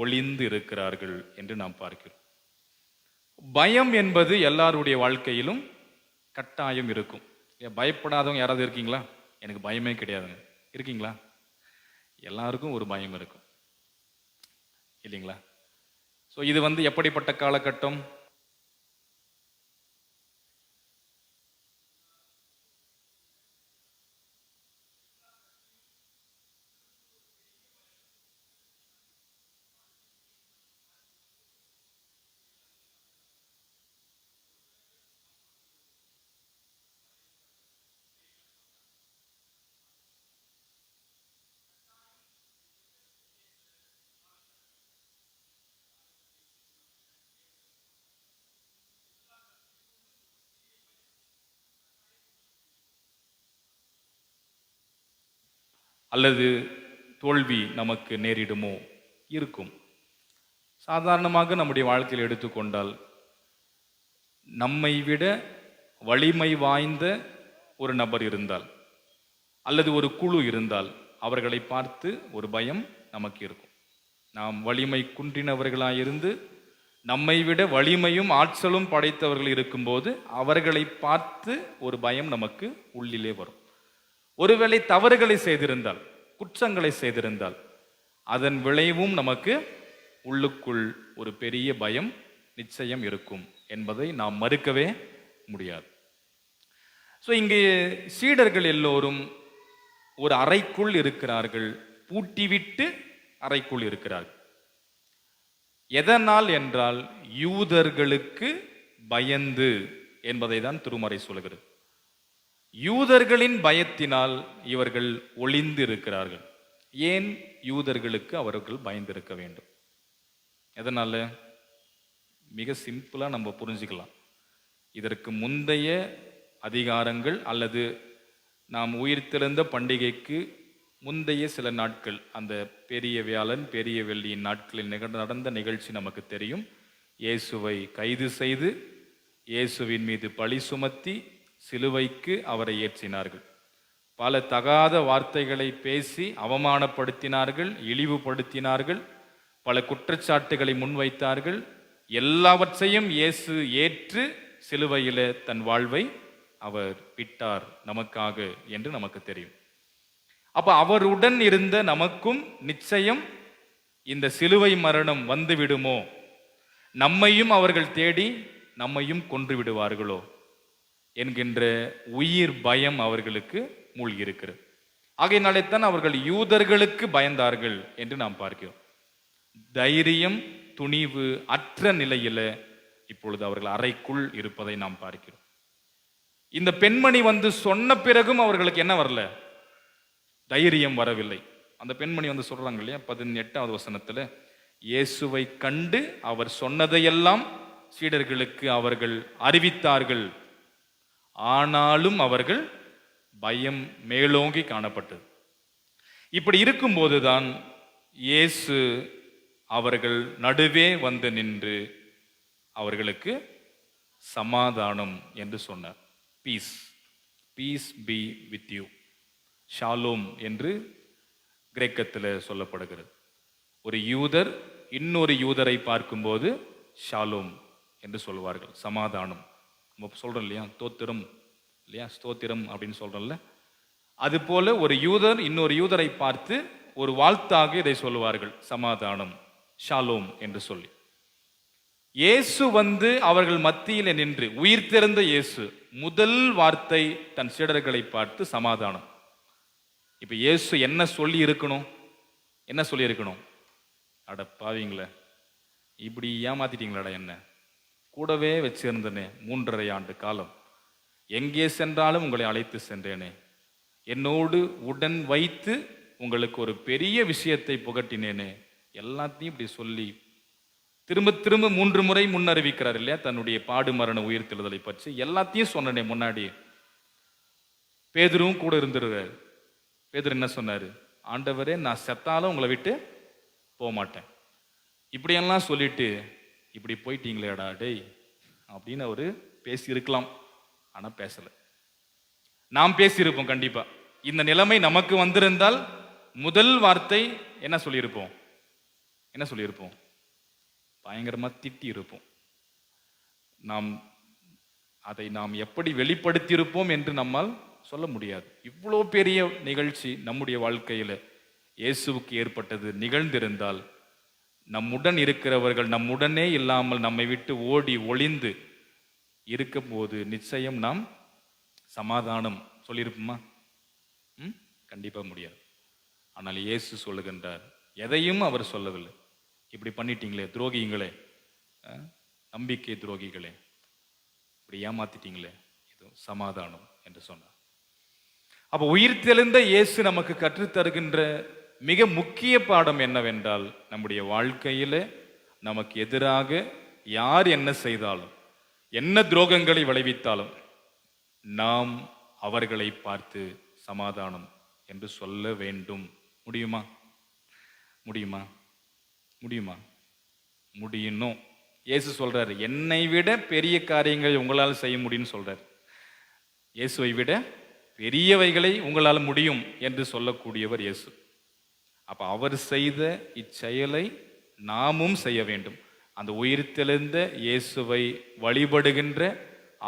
ஒளிந்து இருக்கிறார்கள் என்று நாம் பார்க்கிறோம். பயம் என்பது எல்லாருடைய வாழ்க்கையிலும் கட்டாயம் இருக்கும். பயப்படாதவங்க யாராவது இருக்கீங்களா? எனக்கு பயமே கிடையாதுங்க. இருக்கீங்களா? எல்லாருக்கும் ஒரு பயம் இருக்கும் இல்லைங்களா? இது எப்படிப்பட்ட காலகட்டம்? அல்லது தோல்வி நமக்கு நேரிடுமோ? இருக்கும். சாதாரணமாக நம்முடைய வாழ்க்கையில் எடுத்துக்கொண்டால் நம்மை விட வலிமை வாய்ந்த ஒரு நபர் இருந்தால் அல்லது ஒரு குழு இருந்தால் அவர்களை பார்த்து ஒரு பயம் நமக்கு இருக்கும். நாம் வலிமை குன்றினவர்களாயிருந்து நம்மை விட வலிமையும் ஆற்றலும் படைத்தவர்கள் இருக்கும்போது அவர்களை பார்த்து ஒரு பயம் நமக்கு உள்ளிலே வரும். ஒருவேளை தவறுகளை செய்திருந்தால், குற்றங்களை செய்திருந்தால் அதன் விளைவும் நமக்கு உள்ளுக்குள் ஒரு பெரிய பயம் நிச்சயம் இருக்கும் என்பதை நாம் மறுக்கவே முடியாது. இங்கே சீடர்கள் எல்லோரும் ஒரு அறைக்குள் இருக்கிறார்கள், பூட்டிவிட்டு அறைக்குள் இருக்கிறார்கள். எதனால் என்றால் யூதர்களுக்கு பயந்து என்பதை தான் திருமறை சொல்கிறது. யூதர்களின் பயத்தினால் இவர்கள் ஒளிந்து இருக்கிறார்கள். ஏன் யூதர்களுக்கு அவர்கள் பயந்திருக்க வேண்டும்? எதனால? மிக சிம்பிளா நம்ம புரிஞ்சுக்கலாம். இதற்கு முந்தைய அதிகாரங்கள் அல்லது நாம் உயிர்த்தெழுந்த பண்டிகைக்கு முந்தைய சில நாட்கள், அந்த பெரிய வியாழன் பெரிய வெள்ளியின் நாட்களில் நடந்த நிகழ்ச்சி நமக்கு தெரியும். இயேசுவை கைது செய்து இயேசுவின் மீது பழி சுமத்தி சிலுவைக்கு அவரை ஏற்றினார்கள். பல தகாத வார்த்தைகளை பேசி அவமானப்படுத்தினார்கள், இழிவுபடுத்தினார்கள், பல குற்றச்சாட்டுகளை முன்வைத்தார்கள். எல்லாவற்றையும் இயேசு ஏற்று சிலுவையில தன் வாழ்வை அவர் விட்டார் நமக்காக என்று நமக்கு தெரியும். அப்ப அவருடன் இருந்த நமக்கும் நிச்சயம் இந்த சிலுவை மரணம் வந்து விடுமோ, நம்மையும் அவர்கள் தேடி நம்மையும் கொன்று விடுவார்களோ என்கின்ற உயிர் பயம் அவர்களுக்கு மூழ்கி இருக்கிறது. ஆகையினாலே தான் அவர்கள் யூதர்களுக்கு பயந்தார்கள் என்று நாம் பார்க்கிறோம். தைரியம் துணிவு அற்ற நிலையில இப்பொழுது அவர்கள் அறைக்குள் இருப்பதை நாம் பார்க்கிறோம். இந்த பெண்மணி வந்து சொன்ன பிறகும் அவர்களுக்கு என்ன வரல? தைரியம் வரவில்லை. அந்த பெண்மணி வந்து சொல்றாங்க இல்லையா 18வது வசனத்துல, இயேசுவை கண்டு அவர் சொன்னதையெல்லாம் சீடர்களுக்கு அவர்கள் அறிவித்தார்கள், ஆனாலும் அவர்கள் பயம் மேலோங்கி காணப்பட்டது. இப்படி இருக்கும்போதுதான் இயேசு அவர்கள் நடுவே வந்து நின்று அவர்களுக்கு சமாதானம் என்று சொன்னார். Peace, peace be with you. ஷாலோம் என்று கிரேக்கத்தில் சொல்லப்படுகிறது. ஒரு யூதர் இன்னொரு யூதரை பார்க்கும்போது ஷாலோம் என்று சொல்வார்கள், சமாதானம். நம்ம சொல்றோம் இல்லையா, தோத்திரம் இல்லையா, ஸ்தோத்திரம் அப்படின்னு சொல்றோம்ல, அது போல ஒரு யூதர் இன்னொரு யூதரை பார்த்து ஒரு வாழ்த்தாக இதை சொல்லுவார்கள், சமாதானம், ஷாலோம் என்று சொல்லி. இயேசு வந்து அவர்கள் மத்தியில் நின்று, உயிர் திறந்த இயேசு முதல் வார்த்தை தன் சீடர்களை பார்த்து சமாதானம். இப்ப இயேசு என்ன சொல்லி இருக்கணும்? என்ன சொல்லி இருக்கணும்? அட பாவீங்களே, இப்படி ஏமாத்திட்டீங்களாடா, என்ன கூடவே வச்சிருந்தனே 3.5 ஆண்டு காலம், எங்கே சென்றாலும் உங்களை அழைத்து சென்றேனே, என்னோடு உடன் வைத்து உங்களுக்கு ஒரு பெரிய விஷயத்தை புகட்டினேனே, எல்லாத்தையும் இப்படி சொல்லி திரும்ப திரும்ப 3 முறை முன்னறிவிக்கிறார் இல்லையா தன்னுடைய பாடு மரண உயிர்த்தெழுதலை பற்றி. எல்லாத்தையும் சொன்னனே முன்னாடி. பேதுருவும் கூட இருந்துருவார். பேதுரு என்ன சொன்னாரு? ஆண்டவரே, நான் செத்தாலும் உங்களை விட்டு போக மாட்டேன். இப்படியெல்லாம் சொல்லிட்டு இப்படி போயிட்டீங்களேடா டேய் அப்படின்னு அவரு பேசி இருக்கலாம். ஆனா பேசல. நாம் பேசியிருப்போம் கண்டிப்பா. இந்த நிலைமை நமக்கு வந்திருந்தால் முதல் வார்த்தை என்ன சொல்லியிருப்போம்? என்ன சொல்லியிருப்போம்? பயங்கரமா திட்டி இருப்போம். அதை நாம் எப்படி வெளிப்படுத்தியிருப்போம் என்று நம்மால் சொல்ல முடியாது. இவ்வளோ பெரிய நிகழ்ச்சி நம்முடைய வாழ்க்கையில இயேசுவுக்கு ஏற்பட்டது நிகழ்ந்திருந்தால், நம்முடன் இருக்கிறவர்கள் நம்முடனே இல்லாமல் நம்மை விட்டு ஓடி ஒளிந்து இருக்கும் போது நிச்சயம் நாம் சமாதானம் சொல்லியிருப்போமா? கண்டிப்பா முடியாது. ஆனால் இயேசு சொல்லுகின்றார், எதையும் அவர் சொல்லவில்லை. இப்படி பண்ணிட்டீங்களே துரோகிங்களே, நம்பிக்கை துரோகிகளே, இப்படி ஏமாத்திட்டீங்களே, இது சமாதானம் என்று சொன்னார். அப்ப உயிர்த்தெழுந்த இயேசு நமக்கு கற்றுத்தருகின்ற மிக முக்கிய பாடம் என்னவென்றால், நம்முடைய வாழ்க்கையில நமக்கு எதிராக யார் என்ன செய்தாலும், என்ன துரோகங்களை விளைவித்தாலும், நாம் அவர்களை பார்த்து சமாதானம் என்று சொல்ல வேண்டும். முடியுமா? முடியுமா? முடியுமா? முடியணும். இயேசு சொல்றாரு, என்னை விட பெரிய காரியங்களை உங்களால் செய்ய முடியும்னு சொல்றாரு. இயேசுவை விட பெரியவைகளை உங்களால் முடியும் என்று சொல்லக்கூடியவர் இயேசு. அப்ப அவர் செய்த இச்செயலை நாமும் செய்ய வேண்டும். அந்த உயிர்த்தெழுந்த இயேசுவை வழிபடுகின்ற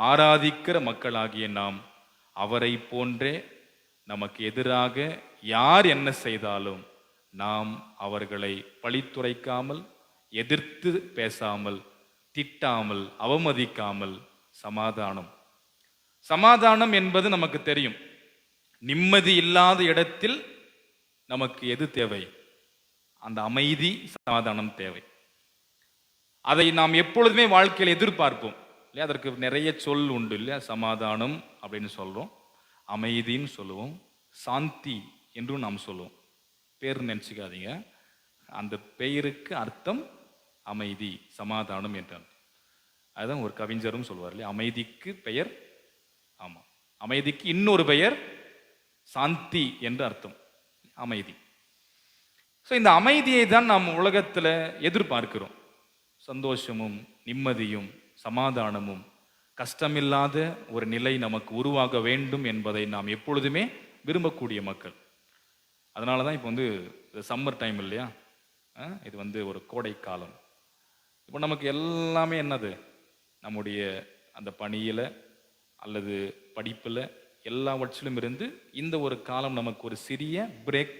ஆராதிக்கிற மக்களாகிய நாம் அவரை போன்றே நமக்கு எதிராக யார் என்ன செய்தாலும் நாம் அவர்களை பழித்துரைக்காமல், எதிர்த்து பேசாமல், திட்டாமல், அவமதிக்காமல் சமாதானம். சமாதானம் என்பது நமக்கு தெரியும். நிம்மதி இல்லாத இடத்தில் நமக்கு எது தேவை? அந்த அமைதி, சமாதானம் தேவை. அதை நாம் எப்பொழுதுமே வாழ்க்கையில் எதிர்பார்ப்போம் இல்லையா? அதற்கு நிறைய சொல் உண்டு இல்லையா? சமாதானம் அப்படின்னு சொல்றோம், அமைதின்னு சொல்லுவோம், சாந்தி என்றும் நாம் சொல்லுவோம். பேர் நினைச்சுக்காதீங்க, அந்த பெயருக்கு அர்த்தம் அமைதி, சமாதானம் என்றான். அதுதான் ஒரு கவிஞரும் சொல்வார் இல்லையா, அமைதிக்கு பெயர், ஆமா, அமைதிக்கு இன்னொரு பெயர் சாந்தி என்று அர்த்தம், அமைதி. ஸோ இந்த அமைதியை தான் நாம் உலகத்தில் எதிர்பார்க்கிறோம். சந்தோஷமும் நிம்மதியும் சமாதானமும் கஷ்டமில்லாத ஒரு நிலை நமக்கு உருவாக வேண்டும் என்பதை நாம் எப்பொழுதுமே விரும்பக்கூடிய மக்கள். அதனால தான் இப்போ வந்து சம்மர் டைம் இல்லையா, இது வந்து ஒரு கோடை காலம். இப்போ நமக்கு எல்லாமே என்னது, நம்முடைய அந்த பணியில் அல்லது படிப்பில் எல்லாவற்றிலும் இருந்து இந்த ஒரு காலம் நமக்கு ஒரு சிறிய பிரேக்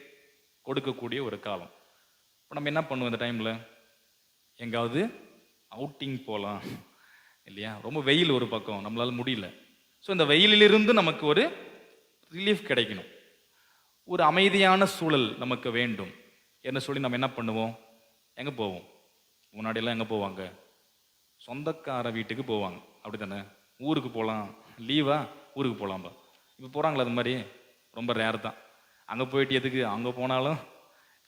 கொடுக்கக்கூடிய ஒரு காலம். இப்போ நம்ம என்ன பண்ணுவோம் இந்த டைமில்? எங்காவது அவுட்டிங் போகலாம் இல்லையா? ரொம்ப வெயில் ஒரு பக்கம், நம்மளால முடியல. ஸோ இந்த வெயிலிலிருந்து நமக்கு ஒரு ரிலீஃப் கிடைக்கணும், ஒரு அமைதியான சூழல் நமக்கு வேண்டும் என்ன சொல்லி நம்ம என்ன பண்ணுவோம்? எங்கே போவோம்? முன்னாடியெல்லாம் எங்கே போவாங்க? சொந்தக்கார வீட்டுக்கு போவாங்க, அப்படி தானே? ஊருக்கு போகலாம், லீவா ஊருக்கு போகலாம்பா. இப்போ போகிறாங்களா அது மாதிரி? ரொம்ப ரேர் தான். அங்கே போயிட்டு எதுக்கு? அங்கே போனாலும்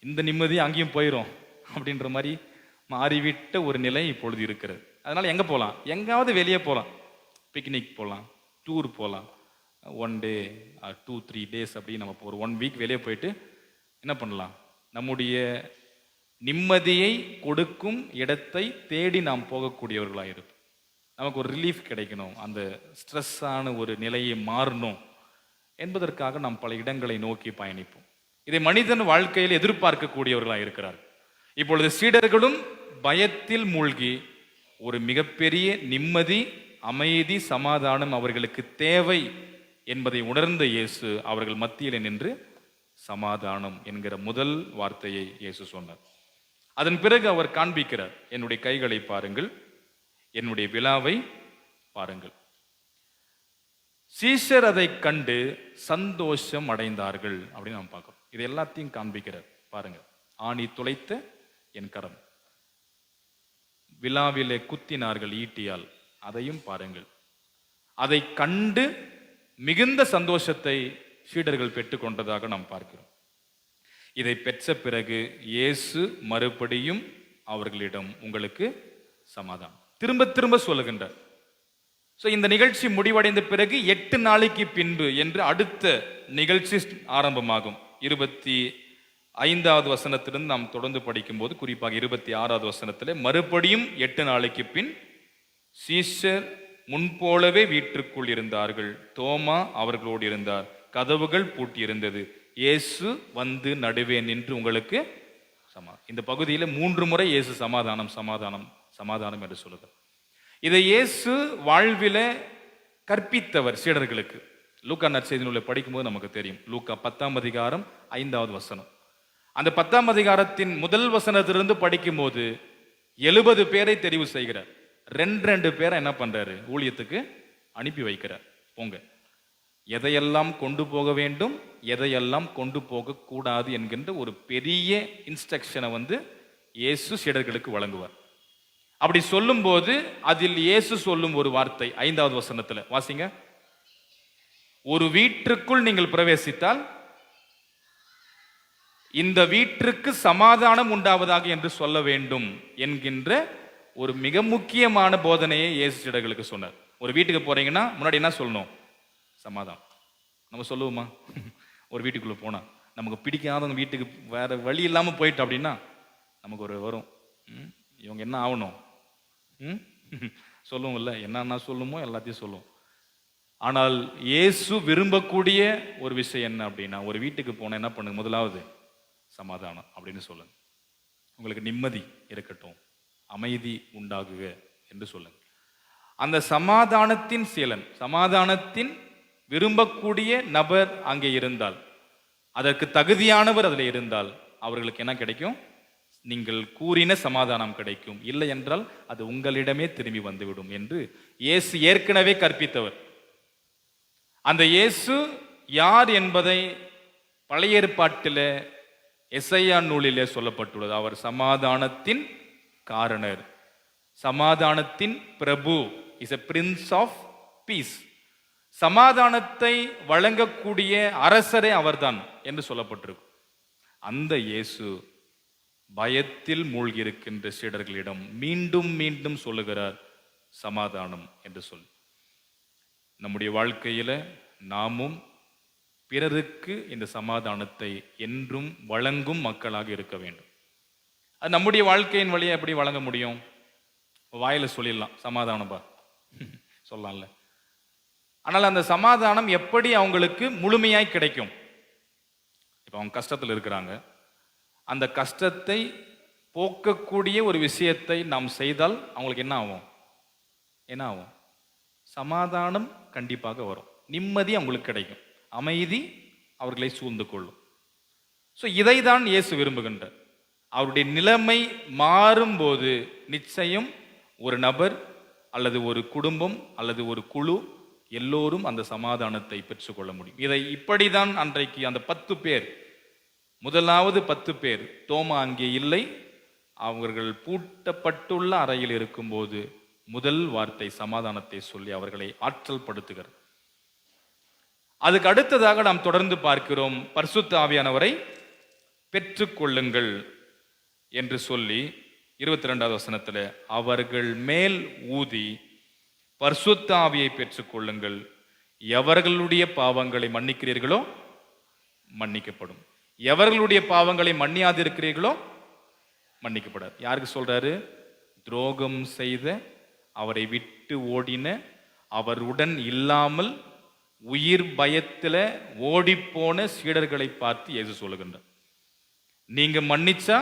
இந்த நிம்மதி அங்கேயும் போயிடும் அப்படின்ற மாதிரி மாறிவிட்ட ஒரு நிலை இப்பொழுது இருக்கிறது. அதனால் எங்கே போகலாம்? எங்காவது வெளியே போகலாம், பிக்னிக் போகலாம், டூர் போகலாம். 1 டே 2-3 டேஸ் அப்படி நம்ம ஒரு 1 வீக் வெளியே போயிட்டு என்ன பண்ணலாம்? நம்முடைய நிம்மதியை கொடுக்கும் இடத்தை தேடி நாம் போகக்கூடியவர்களாக இருப்போம். நமக்கு ஒரு ரிலீஃப் கிடைக்கணும், அந்த ஸ்ட்ரெஸ்ஸான ஒரு நிலையை மாறணும் என்பதற்காக நாம் பல இடங்களை நோக்கி பயணிப்போம். இதை மனிதன் வாழ்க்கையில் எதிர்பார்க்கக்கூடியவர்களாக இருக்கிறார். இப்பொழுது சீடர்களும் பயத்தில் மூழ்கி ஒரு மிகப்பெரிய நிம்மதி, அமைதி, சமாதானம் அவர்களுக்கு தேவை என்பதை உணர்ந்த இயேசு அவர்கள் மத்தியில் நின்று சமாதானம் என்கிற முதல் வார்த்தையை இயேசு சொன்னார். அதன் பிறகு அவர் காண்பிக்கிறார், என்னுடைய கைகளை பாருங்கள், என்னுடைய விலாவை பாருங்கள். சீஷர் அதை கண்டு சந்தோஷம் அடைந்தார்கள் அப்படின்னு நாம் பார்க்கிறோம். இது எல்லாத்தையும் காண்பிக்கிறார். பாருங்க, ஆணி துளைத்த என் கரம், விலாவிலே குத்தினார்கள் ஈட்டியால், அதையும் பாருங்கள். அதை கண்டு மிகுந்த சந்தோஷத்தை சீடர்கள் பெற்றுக்கொண்டதாக நாம் பார்க்கிறோம். இதை பெற்ற பிறகு இயேசு மறுபடியும் அவர்களிடம் உங்களுக்கு சமாதானம் திரும்ப திரும்ப சொல்லுகின்றார். ஸோ இந்த நிகழ்ச்சி முடிவடைந்த பிறகு 8 நாளைக்கு பின்பு என்று அடுத்த நிகழ்ச்சி ஆரம்பமாகும். 25வது வசனத்திலிருந்து நாம் தொடர்ந்து படிக்கும்போது, குறிப்பாக 26வது வசனத்தில், மறுபடியும் 8 நாளைக்கு பின் சீஷர் முன்போலவே வீட்டிற்குள் இருந்தார்கள், தோமா அவர்களோடு இருந்தார், கதவுகள் பூட்டியிருந்தது, இயேசு வந்து நடுவே நின்று உங்களுக்கு சமாதானம். இந்த பகுதியில் 3 முறை இயேசு சமாதானம் சமாதானம் சமாதானம் என்று சொல்லுகிறார். இதை இயேசு வாழ்வில கற்பித்தவர் சீடர்களுக்கு. லூக்கா நற்செய்தி நூலை படிக்கும்போது நமக்கு தெரியும். லூக்கா 10ஆம் அதிகாரம் 5வது வசனம். அந்த 10ஆம் அதிகாரத்தின் முதல் வசனத்திலிருந்து படிக்கும்போது 70 பேரை தெரிவு செய்கிறார். 2 பேரை என்ன பண்றாரு? ஊழியத்துக்கு அனுப்பி வைக்கிறார். போங்க, எதையெல்லாம் கொண்டு போக வேண்டும், எதையெல்லாம் கொண்டு போக கூடாது என்கின்ற ஒரு பெரிய இன்ஸ்ட்ரக்ஷனை இயேசு சீடர்களுக்கு வழங்குவார். அப்படி சொல்லும் போது அதில் இயேசு சொல்லும் ஒரு வார்த்தை 5வது வசனத்துல வாசிங்க. ஒரு வீட்டிற்குள் நீங்கள் பிரவேசித்தால் இந்த வீட்டிற்கு சமாதானம் உண்டாவதாக என்று சொல்ல வேண்டும் என்கின்ற ஒரு மிக முக்கியமான போதனையை இயேசு சீடர்களுக்கு சொன்னார். ஒரு வீட்டுக்கு போறீங்கன்னா முன்னாடி என்ன சொல்லணும்? சமாதானம். நம்ம சொல்லுவோமா? ஒரு வீட்டுக்குள்ள போனா நமக்கு பிடிக்காத வீட்டுக்கு வேற வழி இல்லாம போயிட்டு அப்படின்னா நமக்கு ஒரு வரும், இவங்க என்ன ஆகணும் சொல்லுவோம்ல, என்னன்னா சொல்லுமோ எல்லாத்தையும் சொல்லுவோம். ஆனால் இயேசு விரும்பக்கூடிய ஒரு விஷயம் என்ன அப்படின்னா, ஒரு வீட்டுக்கு போன என்ன பண்ணுங்க? முதலாவது சமாதானம் அப்படின்னு சொல்லுங்க. உங்களுக்கு நிம்மதி இருக்கட்டும், அமைதி உண்டாகுக என்று சொல்லுங்க. அந்த சமாதானத்தின் சீலன், சமாதானத்தின் விரும்பக்கூடிய நபர் அங்கே இருந்தால், அதற்கு தகுதியானவர் அதில் இருந்தால் அவர்களுக்கு என்ன கிடைக்கும்? நீங்கள் கூறின சமாதானம் கிடைக்கும். இல்லை என்றால் அது உங்களிடமே திரும்பி வந்துவிடும் என்று இயேசு ஏற்கனவே கற்பித்தவர். அந்த இயேசு யார் என்பதை பழைய ஏற்பாட்டில் எசையா நூலிலே சொல்லப்பட்டுள்ளது. அவர் சமாதானத்தின் காரணர், சமாதானத்தின் பிரபு, is a prince of peace. சமாதானத்தை வழங்கக்கூடிய அரசரே அவர்தான் என்று சொல்லப்பட்டிருக்கும். அந்த இயேசு பயத்தில் மூழ்கியிருக்கின்ற சீடர்களிடம் மீண்டும் மீண்டும் சொல்லுகிறார் சமாதானம் என்று சொல்லி. நம்முடைய வாழ்க்கையில நாமும் பிறருக்கு இந்த சமாதானத்தை என்றும் வழங்கும் மக்களாக இருக்க வேண்டும். அது நம்முடைய வாழ்க்கையின் வழியை எப்படி வழங்க முடியும்? வாயில சொல்லிடலாம் சமாதானம்பா சொல்லலாம்ல. ஆனால் அந்த சமாதானம் எப்படி அவங்களுக்கு முழுமையாய் கிடைக்கும்? இப்போ அவங்க கஷ்டத்தில் இருக்கிறாங்க, அந்த கஷ்டத்தை போக்கக்கூடிய ஒரு விஷயத்தை நாம் செய்தால் அவங்களுக்கு என்ன ஆகும்? என்ன ஆகும்? சமாதானம் கண்டிப்பாக வரும், நிம்மதி அவங்களுக்கு கிடைக்கும், அமைதி அவர்களை சூழ்ந்து கொள்ளும். ஸோ இதை தான் இயேசு விரும்புகின்றார். அவருடைய நிலைமை மாறும்போது நிச்சயம் ஒரு நபர் அல்லது ஒரு குடும்பம் அல்லது ஒரு குழு எல்லோரும் அந்த சமாதானத்தை பெற்றுக்கொள்ள முடியும். இதை இப்படிதான் அன்றைக்கு அந்த 10 பேர், முதலாவது 10 பேர், தோமா அங்கே இல்லை, அவர்கள் பூட்டப்பட்டுள்ள அறையில் இருக்கும்போது முதல் வார்த்தை சமாதானத்தை சொல்லி அவர்களை ஆற்றல் படுத்துகிறார். அதுக்கு அடுத்ததாக நாம் தொடர்ந்து பார்க்கிறோம், பரிசுத்த ஆவியானவரை பெற்றுக்கொள்ளுங்கள் என்று சொல்லி 22வது வசனத்தில் அவர்கள் மேல் ஊதி பரிசுத்த ஆவியை பெற்றுக்கொள்ளுங்கள், எவர்களுடைய பாவங்களை மன்னிக்கிறீர்களோ மன்னிக்கப்படும், எவர்களுடைய பாவங்களை மன்னியாதிருக்கிறீர்களோ மன்னிக்கப்படாது. யாருக்கு சொல்றாரு? துரோகம் செய்த, அவரை விட்டு ஓடின, அவருடன் இல்லாமல் உயிர் பயத்துல ஓடிப்போன சீடர்களை பார்த்து இயேசு சொல்லுகின்றார், நீங்க மன்னிச்சா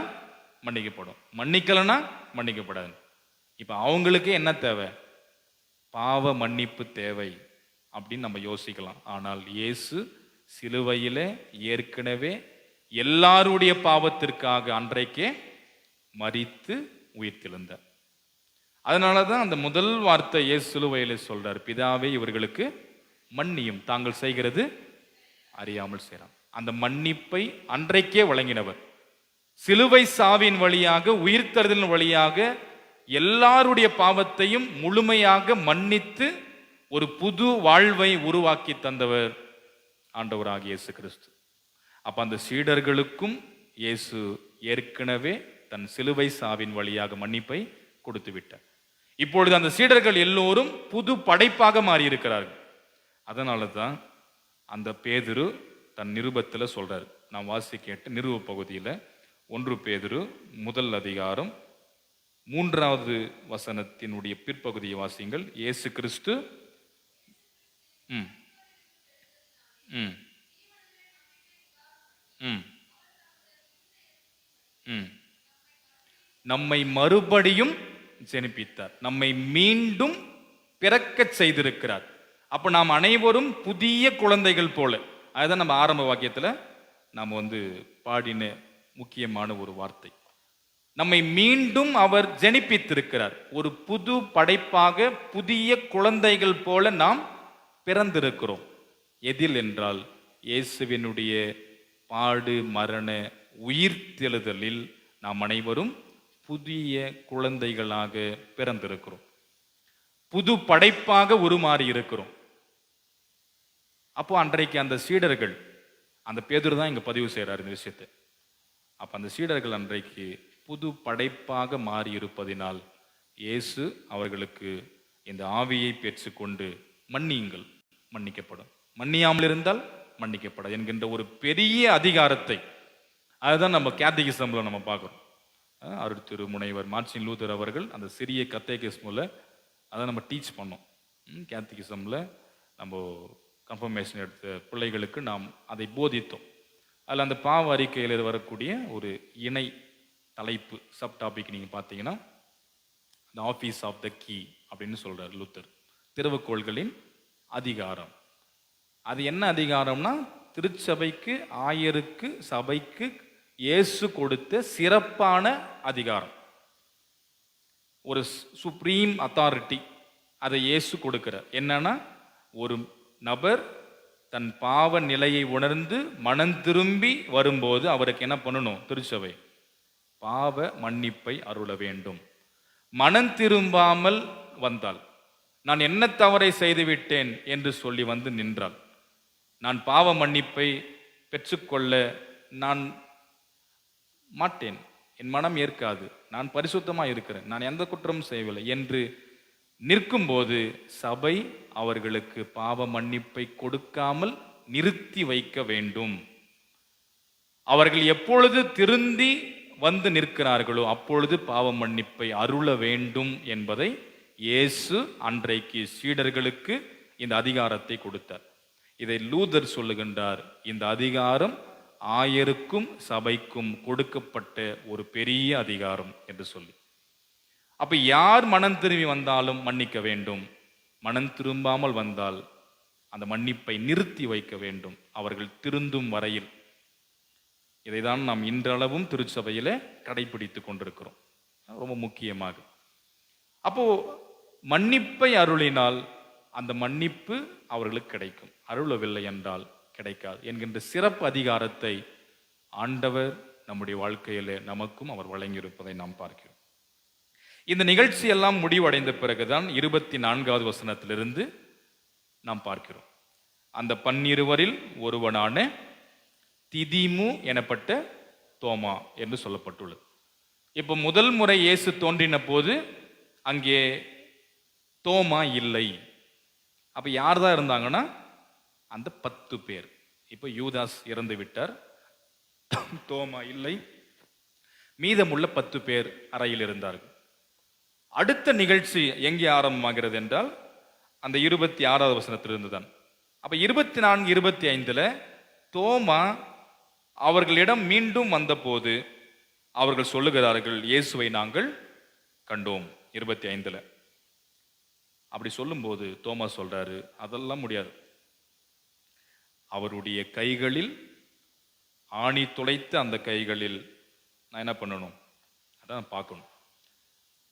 மன்னிக்கப்படும், மன்னிக்கலனா மன்னிக்கப்படாது. இப்ப அவங்களுக்கு என்ன தேவை? பாவ மன்னிப்பு தேவை அப்படின்னு நம்ம யோசிக்கலாம். ஆனால் இயேசு சிலுவையில ஏற்கனவே எல்லாருடைய பாவத்திற்காக அன்றைக்கே மரித்து உயிர்த்தெழுந்தார். அதனாலதான் அந்த முதல் வார்த்தை இயேசு சிலுவையில சொல்றார், பிதாவே இவர்களுக்கு மன்னியும், தாங்கள் செய்கிறது அறியாமல் செய்யலாம். அந்த மன்னிப்பை அன்றைக்கே வழங்கினவர். சிலுவை சாவின் வழியாக, உயிர்த்தெழுதலின் வழியாக எல்லாருடைய பாவத்தையும் முழுமையாக மன்னித்து ஒரு புது வாழ்வை உருவாக்கி தந்தவர் ஆண்டவராகிய இயேசு கிறிஸ்து. அப்ப அந்த சீடர்களுக்கும் இயேசு ஏற்கனவே தன் சிலுவை சாவின் வழியாக மன்னிப்பை கொடுத்து விட்டார். இப்பொழுது அந்த சீடர்கள் எல்லோரும் புது படைப்பாக மாறி இருக்கிறார்கள். அதனால தான் அந்த பேதுரு தன் நிருபத்தில் சொல்றாரு. நாம் வாசி கேட்ட நிருப பகுதியில் 1 பேதுரு 1 அதிகாரம் 3வது வசனத்தினுடைய பிற்பகுதியை வாசிங்கள். இயேசு கிறிஸ்து நம்மை மறுபடியும் ஜெனிப்பித்தார், நம்மை மீண்டும் பிறக்கச் செய்திருக்கிறார். அப்ப நாம் அனைவரும் புதிய குழந்தைகள் போல. அதுதான் நம்ம ஆரம்ப வாக்கியத்துல நாம் பாடின முக்கியமான ஒரு வார்த்தை. நம்மை மீண்டும் அவர் ஜெனிப்பித்திருக்கிறார். ஒரு புது படைப்பாக புதிய குழந்தைகள் போல நாம் பிறந்திருக்கிறோம். எதில் என்றால் இயேசுவினுடைய பாடு மரண உயிர்த்தெழுதலில் நாம் அனைவரும் புதிய குழந்தைகளாக பிறந்திருக்கிறோம், புது படைப்பாக உருமாறி இருக்கிறோம். அப்போ அன்றைக்கு அந்த சீடர்கள், அந்த பேதுரு தான் இங்க பதிவு செய்யறாரு இந்த விஷயத்தை. அப்ப அந்த சீடர்கள் அன்றைக்கு புது படைப்பாக மாறி இருப்பதினால் இயேசு அவர்களுக்கு இந்த ஆவியை பெற்றுக்கொண்டு மன்னியுங்கள், மன்னிக்கப்படும், மன்னியாமல் இருந்தால் மன்னிக்கப்படும் என்கின்ற ஒரு பெரிய அதிகாரத்தை, அதுதான் நம்ம கேத்தகிசம்ல நம்ம பார்க்கிறோம். அருள் திரு முனைவர் மார்ட்டின் லூதர் அவர்கள் அந்த சிறிய கத்தேகிசம்ல அதை நம்ம டீச் பண்ணோம். கேத்தகிசம்ல நம்ம கன்ஃபர்மேஷன் எடுத்த பிள்ளைகளுக்கு நாம் அதை போதித்தோம். அதில் அந்த பாவ அறிக்கையில் வரக்கூடிய ஒரு இணை தலைப்பு, சப் டாபிக் நீங்கள் பார்த்தீங்கன்னா the office of the key அப்படின்னு சொல்றார் லூத்தர். திறவுகோள்களின் அதிகாரம். அது என்ன அதிகாரம்னா, திருச்சபைக்கு, ஆயருக்கு, சபைக்கு இயேசு கொடுத்த சிறப்பான அதிகாரம். ஒரு சுப்ரீம் அத்தாரிட்டி அதை இயேசு கொடுக்கிறார். என்னன்னா, ஒரு நபர் தன் பாவ நிலையை உணர்ந்து மனம் திரும்பி வரும்போது அவருக்கு என்ன பண்ணணும்? திருச்சபை பாவ மன்னிப்பை அருள வேண்டும். மனம் திரும்பாமல் வந்தால், நான் என்ன தவறை செய்துவிட்டேன் என்று சொல்லி நின்றால், நான் பாவ மன்னிப்பை பெற்றுக்கொள்ள நான் மாட்டேன், என் மனம் ஏற்காது, நான் பரிசுத்தமாக இருக்கிறேன், நான் எந்த குற்றமும் செய்யவில்லை என்று நிற்கும்போது சபை அவர்களுக்கு பாவ மன்னிப்பை கொடுக்காமல் நிறுத்தி வைக்க வேண்டும். அவர்கள் எப்பொழுது திருந்தி நிற்கிறார்களோ அப்பொழுது பாவ மன்னிப்பை அருள வேண்டும் என்பதை இயேசு அன்றைக்கு சீடர்களுக்கு இந்த அதிகாரத்தை கொடுத்தார். இதை லூதர் சொல்லுகின்றார், இந்த அதிகாரம் ஆயருக்கும் சபைக்கும் கொடுக்கப்பட்ட ஒரு பெரிய அதிகாரம் என்று சொல்லி. அப்ப யார் மனம் திரும்பி வந்தாலும் மன்னிக்க வேண்டும், மனம் திரும்பாமல் வந்தால் அந்த மன்னிப்பை நிறுத்தி வைக்க வேண்டும் அவர்கள் திருந்தும் வரையில். இதை தான் நாம் இன்றளவும் திருச்சபையிலே கடைபிடித்து கொண்டிருக்கிறோம். ரொம்ப முக்கியமாக அப்போ மன்னிப்பை அருளினால் அந்த மன்னிப்பு அவர்களுக்கு கிடைக்கும், அருளவில்லை என்றால் கிடைக்காது என்கின்ற சிறப்பு அதிகாரத்தை ஆண்டவர் நம்முடைய வாழ்க்கையிலே நமக்கும் அவர் வழங்கியிருப்பதை நாம் பார்க்கிறோம். இந்த நிகழ்ச்சி எல்லாம் முடிவடைந்த பிறகுதான் 24வது வசனத்திலிருந்து நாம் பார்க்கிறோம். அந்த 12 ஒருவனான திதிமு எனப்பட்ட தோமா என்று சொல்லப்பட்டுள்ளது. இப்போ முதல் முறை இயேசு தோன்றின போது அங்கே தோமா இல்லை. அப்ப யார் தான் இருந்தாங்கன்னா அந்த 10 பேர். இப்போ யூதாஸ் இறந்து விட்டார், தோமா இல்லை, மீதமுள்ள 10 பேர் அறையில் இருந்தார்கள். அடுத்த நிகழ்ச்சி எங்கே ஆரம்பமாகிறது என்றால் அந்த 26வது வசனத்திலிருந்து தான். அப்ப 24, 25 தோமா அவர்களிடம் மீண்டும் வந்தபோது அவர்கள் சொல்லுகிறார்கள், இயேசுவை நாங்கள் கண்டோம். 25 அப்படி சொல்லும்போது தோமா சொல்றாரு, அதெல்லாம் முடியாது. அவருடைய கைகளில் ஆணி துளைத்த அந்த கைகளில் நான் என்ன பண்ணணும், அதான் பார்க்கணும்.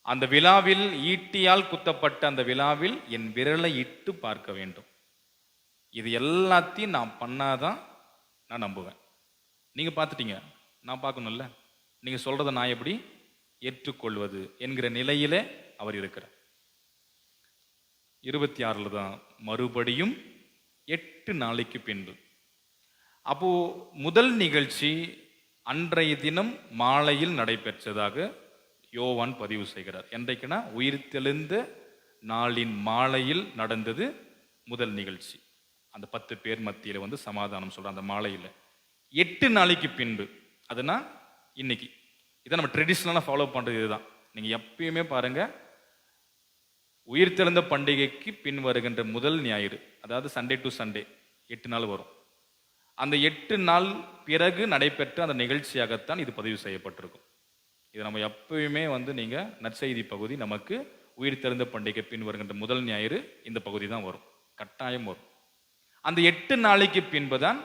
அந்த விழாவில் ஈட்டியால் குத்தப்பட்ட அந்த விழாவில் என் விரலை இட்டு பார்க்க வேண்டும். இது எல்லாத்தையும் நான் பண்ணாதான் நான் நம்புவேன். நீங்க பார்த்துட்டீங்க, நான் பார்க்கணும்ல, நீங்க சொல்றதை நான் எப்படி ஏற்றுக்கொள்வது என்கிற நிலையிலே அவர் இருக்கிறார். 26 தான் மறுபடியும் 8 நாளைக்கு பின்பு. அப்போ முதல் நிகழ்ச்சி அன்றைய தினம் மாலையில் நடைபெற்றதாக யோவான் பதிவு செய்கிறார். என்றைக்குன்னா உயிர்த்தெழுந்த நாளின் மாலையில் நடந்தது முதல் நிகழ்ச்சி. அந்த 10 பேர் மத்தியில் வந்து சமாதானம் சொல்ற அந்த மாலையில் 8 நாளைக்கு பின்பு, அதுனா இன்னைக்கு. இதை நம்ம ட்ரெடிஷ்னலாக ஃபாலோ பண்றது இதுதான். நீங்க எப்பயுமே பாருங்க, உயிர்த்தெழுந்த பண்டிகைக்கு பின் வருகின்ற முதல் ஞாயிறு, அதாவது சண்டே டு சண்டே 8 நாள் வரும். அந்த 8 நாள் பிறகு நடைபெற்ற அந்த நிகழ்ச்சியாகத்தான் இது பதிவு செய்யப்பட்டிருக்கும். இது நம்ம எப்பயுமே வந்து நீங்க நற்செய்தி பகுதி நமக்கு உயிர்த்தெழுந்த பண்டிகை பின் வருகின்ற முதல் ஞாயிறு இந்த பகுதி தான் வரும், கட்டாயம் வரும். அந்த 8 நாளைக்கு பின்புதான்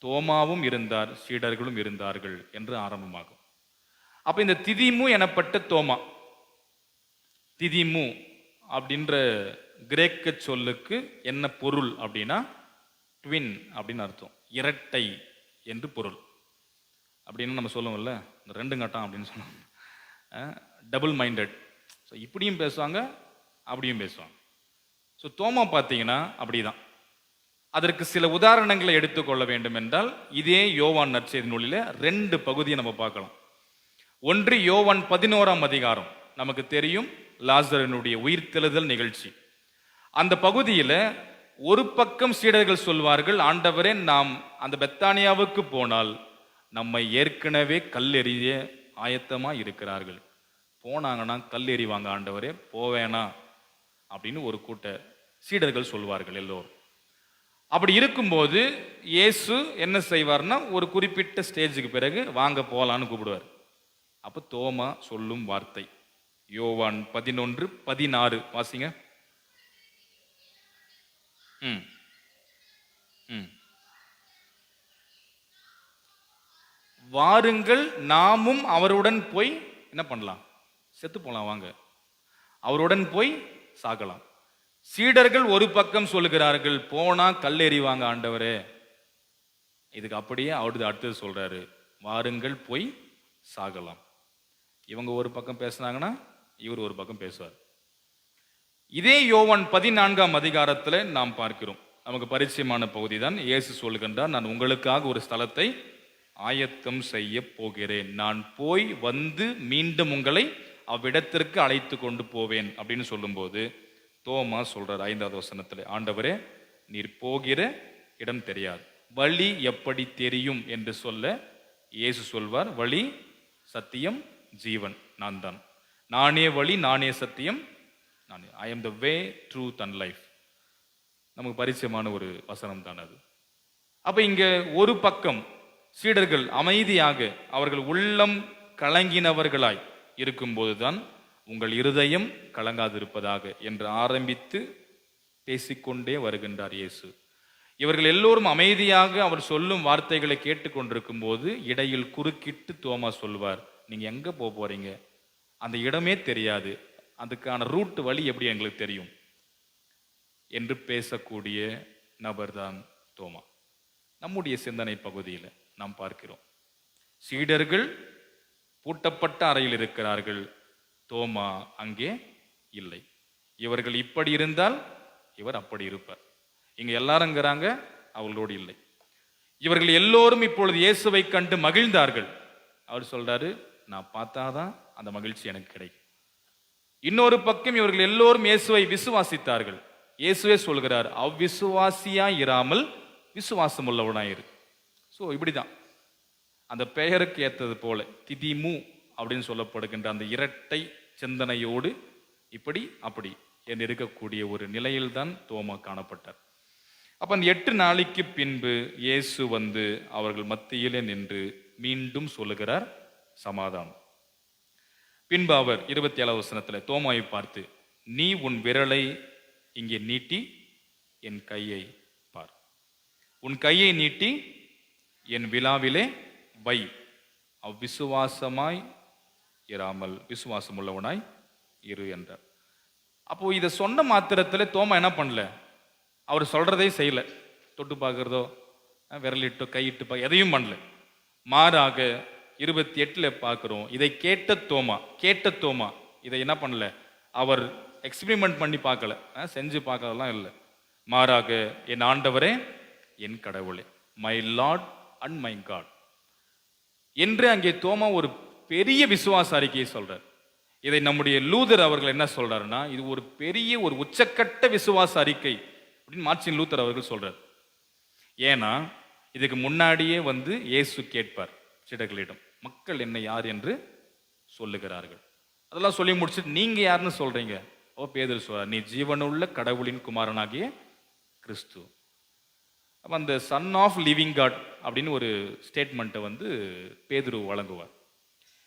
தோமாவும் இருந்தார், சீடர்களும் இருந்தார்கள் என்று ஆரம்பமாகும். அப்ப இந்த திதிமு எனப்பட்ட தோமா, திதிமு அப்படின்ற கிரேக்க சொல்லுக்கு என்ன பொருள் அப்படின்னா ட்வின் அப்படின்னு அர்த்தம், இரட்டை என்று பொருள். அப்படின்னு நம்ம சொல்லுவோம்ல, இந்த 2 கட்டம் அப்படின்னு சொல்லுவோம், டபுள் மைண்டட். ஸோ இப்படியும் பேசுவாங்க, அப்படியும் பேசுவாங்க. ஸோ தோமா பார்த்தீங்கன்னா அப்படிதான். அதற்கு சில உதாரணங்களை எடுத்துக்கொள்ள வேண்டும் என்றால் இதே யோவான் நற்செய்தி நூலில் 2 பகுதியை நம்ம பார்க்கலாம். ஒன்று யோவான் 11ஆம் அதிகாரம், நமக்கு தெரியும் லாசரனுடைய உயிர்த்தெழுதல் நிகழ்ச்சி. அந்த பகுதியில் ஒரு பக்கம் சீடர்கள் சொல்வார்கள், ஆண்டவரே நாம் அந்த பெத்தானியாவுக்கு போனால் நம்மை ஏற்கனவே கல்லெறிய ஆயத்தமா இருக்கிறார்கள், போனாங்கன்னா கல் எறிவாங்க ஆண்டவரே, போவேனா அப்படின்னு ஒரு கூட்ட சீடர்கள் சொல்வார்கள் எல்லோரும். அப்படி இருக்கும்போது இயேசு என்ன செய்வார்னா ஒரு குறிப்பிட்ட ஸ்டேஜுக்கு பிறகு வாங்க போலான்னு கூப்பிடுவார். அப்ப தோமா சொல்லும் வார்த்தை யோவான் 11:16 வாசிங்க. வாருங்கள் நாமும் அவருடன் போய் என்ன பண்ணலாம், செத்து போலாம், வாங்க அவருடன் போய் சாகலாம். சீடர்கள் ஒரு பக்கம் சொல்லுகிறார்கள், போனா கல் எறிவாங்க ஆண்டவரே. இதுக்கு அப்படியே அடுத்தது சொல்றாரு, வாருங்கள் போய் சாகலாம். இவங்க ஒரு பக்கம் பேசுனாங்கன்னா இவர் ஒரு பக்கம் பேசுவார். இதே யோவான் 14ஆம் அதிகாரத்தில் நாம் பார்க்கிறோம், நமக்கு பரிச்சயமான பகுதி தான். இயேசு சொல்கின்றார், நான் உங்களுக்காக ஒரு ஸ்தலத்தை ஆயத்தம் செய்ய போகிறேன், நான் போய் வந்து மீண்டும் உங்களை அவ்விடத்திற்கு அழைத்து கொண்டு போவேன் அப்படின்னு சொல்லும்போது தோமா சொல்றார் 5வது வசனத்தில், ஆண்டவரே நீர் போகிற இடம் தெரியாது, வழி எப்படி தெரியும் என்று சொல்ல இயேசு சொல்வார், வழி சத்தியம் ஜீவன் நான் தான், நானே வழி நானே சத்தியம் நானே, I am the way truth and life. நமக்கு பரிச்சயமான ஒரு வசனம் தான் அது. அப்ப இங்க ஒரு பக்கம் சீடர்கள் அமைதியாக அவர்கள் உள்ளம் கலங்கினவர்களாய் இருக்கும்போதுதான் உங்கள் இருதயம் கலங்காதிருப்பதாக என்று ஆரம்பித்து பேசிக்கொண்டே வருகின்றார் இயேசு. இவர்கள் எல்லோரும் அமைதியாக அவர் சொல்லும் வார்த்தைகளை கேட்டுக்கொண்டிருக்கும் போது இடையில் குறுக்கிட்டு தோமா சொல்வார், நீங்க எங்க போறீங்க? அந்த இடமே தெரியாது, அதுக்கான ரூட் வழி எப்படி எங்களுக்கு தெரியும் என்று பேசக்கூடிய நபர்தான் தோமா. நம்முடைய சிந்தனை பகுதியில் நாம் பார்க்கிறோம், சீடர்கள் பூட்டப்பட்ட அறையில் இருக்கிறார்கள், தோமா அங்கே இல்லை. இவர்கள் இப்படி இருந்தால் இவர் அப்படி இருப்பார். இங்க எல்லாருங்கிறாங்க, அவர்களோடு இல்லை. இவர்கள் எல்லோரும் இப்பொழுது இயேசுவை கண்டு மகிழ்ந்தார்கள். அவர் சொல்றாரு, நான் பார்த்தாதான் அந்த மகிழ்ச்சி எனக்கு கிடைக்கும். இன்னொரு பக்கம் இவர்கள் எல்லோரும் இயேசுவை விசுவாசித்தார்கள். இயேசுவே சொல்கிறார், அவ்விசுவாசியா இராமல் விசுவாசம் உள்ளவனாயிரு. ஸோ இப்படிதான் அந்த பெயருக்கு ஏற்றது போல திதிமு அப்படின்னு சொல்லப்படுகின்ற அந்த இரட்டை சிந்தனையோடு இப்படி அப்படி என்று இருக்கக்கூடிய ஒரு நிலையில்தான் தோமா காணப்பட்டார். அப்ப அந்த 8 நாளைக்கு பின்பு இயேசு வந்து அவர்கள் மத்தியிலே நின்று மீண்டும் சொல்லுகிறார் சமாதானம். பின்பு அவர் 27 வசனத்துல தோமாவை பார்த்து, நீ உன் விரலை இங்கே நீட்டி என் கையை பார், உன் கையை நீட்டி என் விலாவிலே வை, அவ்விசுவாசமாய் இராமல் விசுவாசம் உள்ளவனாய் இரு என்றார். அப்போ இதை சொன்ன மாத்திரத்துல தோமா என்ன பண்ணல, அவர் சொல்றதை செய்யல, தொட்டு பார்க்கறதோ விரலிட்டோ கையிட்டு எதையும் பண்ணல. மாறாக 28 பார்க்கிறோம், இதை கேட்ட தோமா இதை என்ன பண்ணல, அவர் எக்ஸ்பிரிமெண்ட் பண்ணி பார்க்கல, செஞ்சு பார்க்கறதெல்லாம் இல்லை. மாறாக, என் ஆண்டவரே என் கடவுளே, my lord and my god என்று அங்கே தோமா ஒரு பெரிய விசுவாச அறிக்கையை சொல்றார். இதை நம்முடைய லூதர் அவர்கள் என்ன சொல்றாருன்னா, இது ஒரு பெரிய ஒரு உச்சக்கட்ட விசுவாச அறிக்கை அப்படின்னு மார்ட்டின் லூதர் அவர்கள் சொல்றார். ஏன்னா இதுக்கு முன்னாடியே வந்து இயேசு கேட்பார் சீடர்களிடம், மக்கள் என்னை யார் என்று சொல்லுகிறார்கள். அதெல்லாம் சொல்லி முடிச்சுட்டு நீங்க யாருன்னு சொல்றீங்க? ஓ பேதுரு சொல்றார், நீ ஜீவனுள்ள கடவுளின் குமாரனாகிய கிறிஸ்து. அப்ப அந்த சன் ஆஃப் லிவிங் காட் அப்படின்னு ஒரு ஸ்டேட்மெண்ட்டை வந்து பேதுரு வழங்குவார்.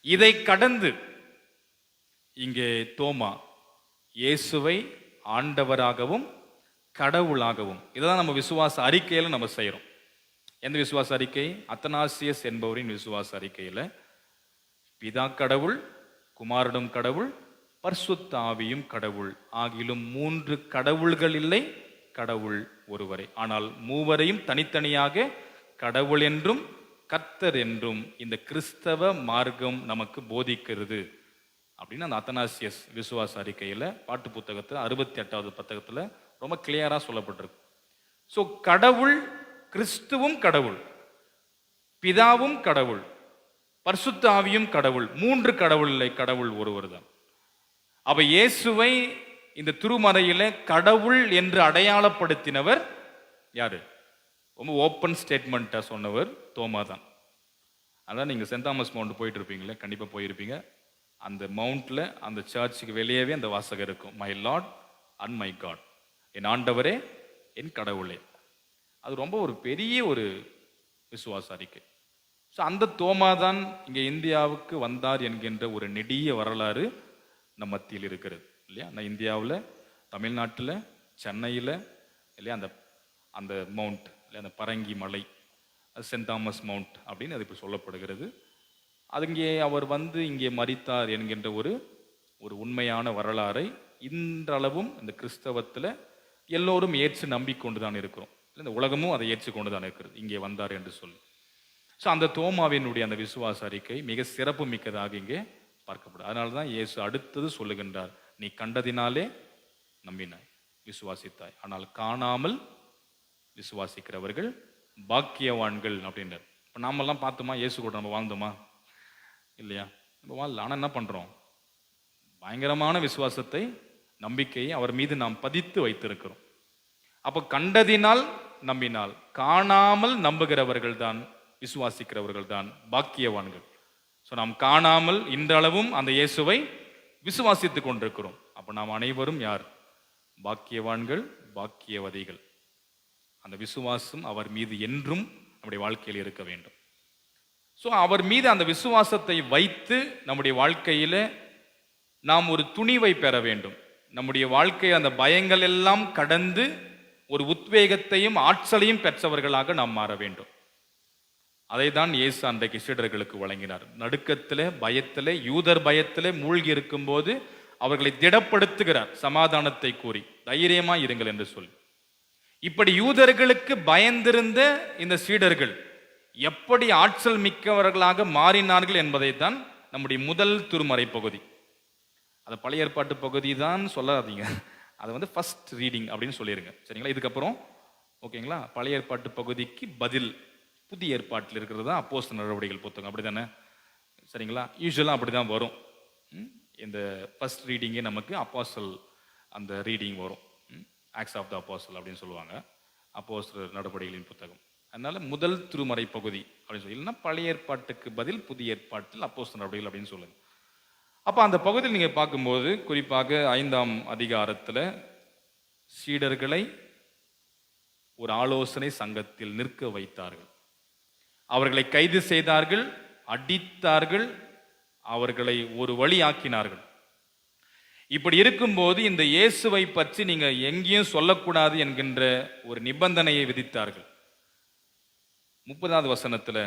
இதை கடந்து இங்கே தோமா இயேசுவை ஆண்டவராகவும் கடவுளாகவும், இதான் நம்ம விசுவாச அறிக்கையில நம்ம செய்யறோம். எந்த விசுவாச அறிக்கை? அத்தனாசியஸ் என்பவரின் விசுவாச அறிக்கையில பிதா கடவுள், குமாரனும் கடவுள், பரிசுத்த ஆவியும் கடவுள் ஆகிலும் 3 கடவுள்கள் இல்லை, கடவுள் ஒருவரே, ஆனால் மூவரையும் தனித்தனியாக கடவுள் என்றும் கர்த்தர் என்றும் இந்த கிறிஸ்தவ மார்க்கம் நமக்கு போதிக்கிறது அப்படின்னு அந்த அத்தனாசியஸ் விசுவாச அறிக்கையில பாட்டு புத்தகத்துல 68வது புத்தகத்துல ரொம்ப கிளியரா சொல்லப்பட்டிருக்கு. ஸோ கடவுள், கிறிஸ்துவும் கடவுள், பிதாவும் கடவுள், பரிசுத்த ஆவியும் கடவுள், 3 கடவுள் இல்லை, கடவுள் ஒருவர் தான். அப்ப இயேசுவை இந்த திருமறையில கடவுள் என்று அடையாளப்படுத்தினவர் யாரு? ரொம்ப ஓப்பன் ஸ்டேட்மெண்ட்டா சொன்னவர் தோமா தான். அதான் நீங்க சென்ட் தாமஸ் மவுண்ட் போயிட்டு இருப்பீங்களே, கண்டிப்பா போயிருப்பீங்க. அந்த மவுண்ட்ல அந்த சர்ச்சுக்கு வெளியவே அந்த வாசகம் இருக்கும், my lord and my God, என் ஆண்டவரே என் கடவுளே. அது ரொம்ப ஒரு பெரிய ஒரு விசுவாச அறிக்கை. ஸோ அந்த தோமா தான் இங்க இந்தியாவுக்கு வந்தார் என்கின்ற ஒரு நெடிய வரலாறு நம் மத்தியில் இருக்கிறது இல்லையா? நான் இந்தியாவில், தமிழ்நாட்டில், சென்னையில் இல்லையா, அந்த அந்த மவுண்ட் இல்லையா, அந்த பரங்கி மலை, சென்ட் தாமஸ் மவுண்ட் அப்படின்னு அது இப்போ சொல்லப்படுகிறது. அது இங்கே அவர் வந்து இங்கே மரித்தார் என்கின்ற ஒரு உண்மையான வரலாறை இன்றளவும் இந்த கிறிஸ்தவத்தில் எல்லோரும் ஏற்று நம்பிக்கொண்டு தான் இருக்கிறோம். இந்த உலகமும் அதை ஏற்றுக்கொண்டு தான் இருக்கிறது, இங்கே வந்தார் என்று சொல்லி. ஸோ அந்த தோமாவினுடைய அந்த விசுவாச அறிக்கை மிக சிறப்பு மிக்கதாக இங்கே பார்க்கப்படும். அதனால தான் இயேசு அடுத்தது சொல்லுகின்றார், நீ கண்டதினாலே நம்பினாய், விசுவாசித்தாய், ஆனால் காணாமல் விசுவாசிக்கிறவர்கள் பாக்கியவான்கள் அப்படின்றார். இப்போ நாமெல்லாம் பார்த்தோமா, இயேசு கூட நம்ம வாழ்ந்தோமா? இல்லையா, நம்ம வாழல. ஆனால் என்ன பண்ணுறோம்? பயங்கரமான விசுவாசத்தை, நம்பிக்கையை அவர் மீது நாம் பதித்து வைத்திருக்கிறோம். அப்போ கண்டதினால் நம்பினால், காணாமல் நம்புகிறவர்கள் தான், விசுவாசிக்கிறவர்கள் தான் பாக்கியவான்கள். ஸோ நாம் காணாமல் இன்றளவும் அந்த இயேசுவை விசுவாசித்துக் கொண்டிருக்கிறோம். அப்போ நாம் அனைவரும் யார்? பாக்கியவான்கள், பாக்கியவதிகள். அந்த விசுவாசம் அவர் மீது என்றும் நம்முடைய வாழ்க்கையில் இருக்க வேண்டும். ஸோ அவர் மீது அந்த விசுவாசத்தை வைத்து நம்முடைய வாழ்க்கையில நாம் ஒரு துணிவை பெற வேண்டும். நம்முடைய வாழ்க்கை அந்த பயங்கள் எல்லாம் கடந்து ஒரு உத்வேகத்தையும் ஆற்றலையும் பெற்றவர்களாக நாம் மாற வேண்டும். அதை தான் இயேசு அன்றைக்கு சீடர்களுக்கு வழங்கினார். நடுக்கத்திலே, பயத்திலே, யூதர் பயத்திலே மூழ்கி இருக்கும்போது அவர்களை திடப்படுத்துகிறார், சமாதானத்தை கூறி தைரியமா இருங்கள் என்று சொல்லி. இப்படி யூதர்களுக்கு பயந்திருந்த இந்த சீடர்கள் எப்படி ஆற்றல் மிக்கவர்களாக மாறினார்கள் என்பதை தான் நம்முடைய முதல் திருமறை பகுதி. அது பழைய ஏற்பாட்டு பகுதி தான் சொல்லாதீங்க, அதை ஃபர்ஸ்ட் ரீடிங் அப்படின்னு சொல்லிடுங்க, சரிங்களா? இதுக்கப்புறம் ஓகேங்களா? பழைய ஏற்பாட்டு பகுதிக்கு பதில் புதிய ஏற்பாட்டில் இருக்கிறது தான் அப்போஸ்தலர் நடவடிக்கைகள் புத்தகம், அப்படி தானே? சரிங்களா? யூஸ்வலாக அப்படி தான் வரும். இந்த ஃபர்ஸ்ட் ரீடிங்கே நமக்கு அப்போஸ்தலர் அந்த ரீடிங் வரும். ஆக்ட்ஸ் ஆஃப் த அப்போஸ்தலர் அப்படின்னு சொல்லுவாங்க, அப்போஸ்தலர் நடவடிக்கைகளின் புத்தகம். அதனால முதல் திருமறை பகுதி அப்படின்னு சொல்லி, இல்லைன்னா பழைய ஏற்பாட்டுக்கு பதில் புதிய ஏற்பாட்டில் அப்போஸ்தலர் நடவடிக்கைகள் அப்படின்னு சொல்லுங்க. அப்போ அந்த பகுதியில் நீங்கள் பார்க்கும்போது குறிப்பாக 5ஆம் அதிகாரத்தில் சீடர்களை ஒரு ஆலோசனை சங்கத்தில் நிற்க வைத்தார்கள். அவர்களை கைது செய்தார்கள், அடித்தார்கள், அவர்களை ஒரு வழி ஆக்கினார்கள். இப்படி இருக்கும்போது இந்த இயேசுவை பற்றி நீங்க எங்கேயும் சொல்லக்கூடாது என்கின்ற ஒரு நிபந்தனையை விதித்தார்கள். 30வது வசனத்துல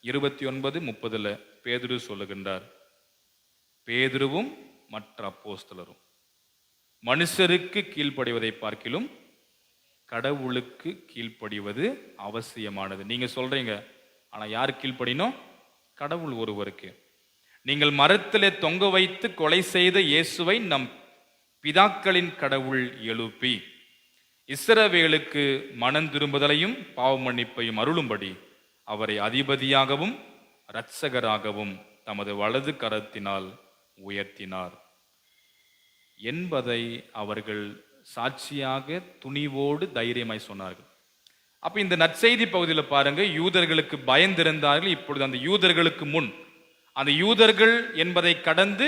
29, 30 பேதுரு சொல்லுகின்றார், பேதுருவும் மற்ற அப்போஸ்தலரும் மனுஷருக்கு கீழ்ப்படிவதை பார்க்கிலும் கடவுளுக்கு கீழ்ப்படிவது அவசியமானது. நீங்க சொல்றீங்க, ஆனா யார் கீழ்ப்படினோம்? கடவுள் ஒருவருக்கு. நீங்கள் மரத்திலே தொங்க வைத்து கொலை செய்த இயேசுவை நம் பிதாக்களின் கடவுள் எழுப்பி இஸ்ரவேலுக்கு மனம் திரும்புதலையும் பாவ மன்னிப்பையும் அருளும்படி அவரை அதிபதியாகவும் இரட்சகராகவும் தமது வலது கரத்தினால் உயர்த்தினார் என்பதை அவர்கள் சாட்சியாக துணிவோடு தைரியமாய் சொன்னார்கள். அப்ப இந்த நற்செய்தி பகுதியில் பாருங்க, யூதர்களுக்கு பயந்திருந்தார்கள். இப்பொழுது அந்த யூதர்களுக்கு முன், அந்த யூதர்கள் என்பதை கடந்து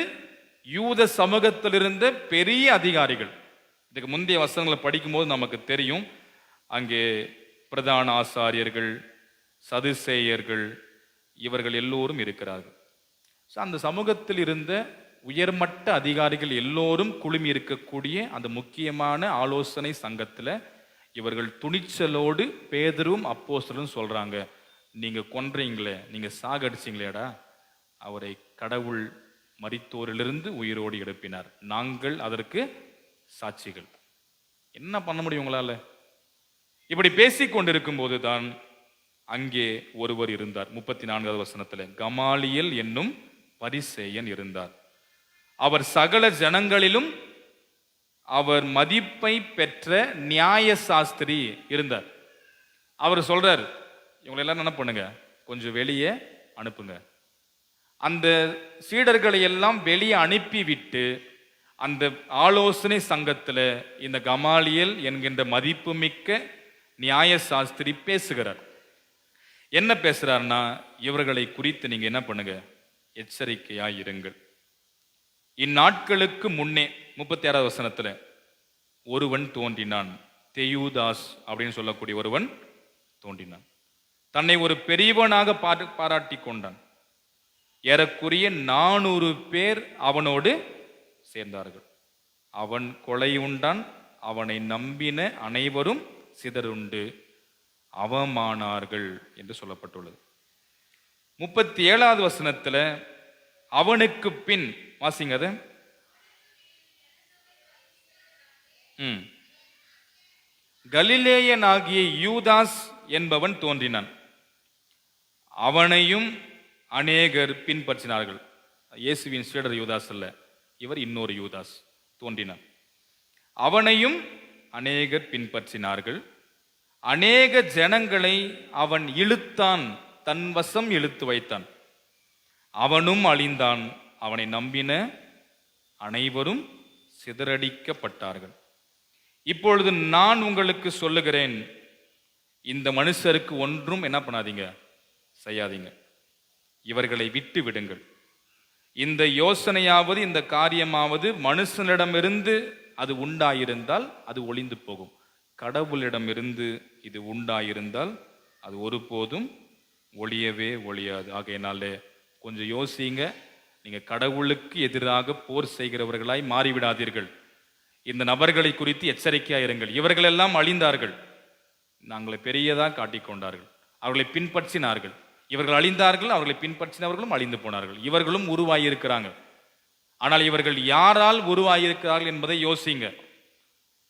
யூத சமூகத்தில் இருந்த பெரிய அதிகாரிகள், இதுக்கு முந்தைய வசனங்களை படிக்கும்போது நமக்கு தெரியும், அங்கே பிரதான ஆசாரியர்கள், சதுசேயர்கள், இவர்கள் எல்லோரும் இருக்கிறார்கள். அந்த சமூகத்தில் இருந்த உயர்மட்ட அதிகாரிகள் எல்லோரும் குழுமி இருக்கக்கூடிய அந்த முக்கியமான ஆலோசனை சங்கத்தில் இவர்கள் துணிச்சலோடு பேதுரும் அப்போஸ்தலரும் சொல்றாங்க, நீங்க கொன்றீங்களே, நீங்க சாகடிச்சிங்களேடா, அவரை கடவுள் மரித்தோரிலிருந்து உயிரோடு எழுப்பினார், நாங்கள் அதற்கு சாட்சிகள். என்ன பண்ண முடியும் உங்களால? இப்படி பேசிக் கொண்டிருக்கும் போதுதான் அங்கே ஒருவர் இருந்தார். 34வது வசனத்துல கமாலியல் என்னும் பரிசேயன் இருந்தார். அவர் சகல ஜனங்களிலும் அவர் மதிப்பை பெற்ற நியாய சாஸ்திரி இருந்தார். அவர் சொல்றார், இவங்களை எல்லாம் என்ன பண்ணுங்க, கொஞ்சம் வெளியே அனுப்புங்க. அந்த சீடர்களை எல்லாம் வெளியே அனுப்பிவிட்டு அந்த ஆலோசனை சங்கத்துல இந்த கமாலியல் என்கின்ற மதிப்புமிக்க நியாய சாஸ்திரி பேசுகிறார். என்ன பேசுறாருன்னா, இவர்களை குறித்து நீங்க என்ன பண்ணுங்க, எச்சரிக்கையா இருங்கள். இந்நாட்களுக்கு முன்னே 36வது வசனத்துல ஒருவன் தோன்றினான், தெயூதாஸ் அப்படின்னு சொல்லக்கூடிய ஒருவன் தோன்றினான். தன்னை ஒரு பெரியவனாக பாராட்டி கொண்டான். ஏறக்குறைய 400 பேர் அவனோடு சேர்ந்தார்கள். அவன் கொலை உண்டான், அவனை நம்பின அனைவரும் சிதறுண்டு அவமானார்கள் என்று சொல்லப்பட்டுள்ளது. 37வது வசனத்துல அவனுக்கு பின் வாசிங்க அது. கலிலேயனாகிய யூதாஸ் என்பவன் தோன்றினான், அவனையும் அநேகர் பின்பற்றினார்கள். இயேசுவின் சீடர் யூதாஸ் அல்ல, இவர் இன்னொரு யூதாஸ் தோன்றினான். அவனையும் அநேகர் பின்பற்றினார்கள். அநேக ஜனங்களை அவன் இழுத்தான், தன் வசம் இழுத்து வைத்தான். அவனும் அழிந்தான், அவனை நம்பின அனைவரும் சிதறடிக்கப்பட்டார்கள். இப்பொழுது நான் உங்களுக்கு சொல்லுகிறேன், இந்த மனுஷருக்கு ஒன்றும் என்ன பண்ணாதீங்க, செய்யாதீங்க, இவர்களை விட்டு விடுங்கள். இந்த யோசனையாவது இந்த காரியமாவது மனுஷனிடமிருந்து அது உண்டாயிருந்தால் அது ஒளிந்து போகும், கடவுளிடமிருந்து இது உண்டாயிருந்தால் அது ஒருபோதும் ஒளியவே ஒளியாது. ஆகையினாலே கொஞ்சம் யோசிங்க, நீங்க கடவுளுக்கு எதிராக போர் செய்கிறவர்களாய் மாறிவிடாதீர்கள். இந்த நபர்களை குறித்து எச்சரிக்கையாக இருங்கள். இவர்களெல்லாம் அழிந்தார்கள், நாங்களை பெரியதாக காட்டிக்கொண்டார்கள், அவர்களை பின்பற்றினார்கள். இவர்கள் அழிந்தார்கள், அவர்களை பின்பற்றினவர்களும் அழிந்து போனார்கள். இவர்களும் உருவாகியிருக்கிறாங்க. ஆனால் இவர்கள் யாரால் உருவாகியிருக்கிறார்கள் என்பதை யோசிங்க.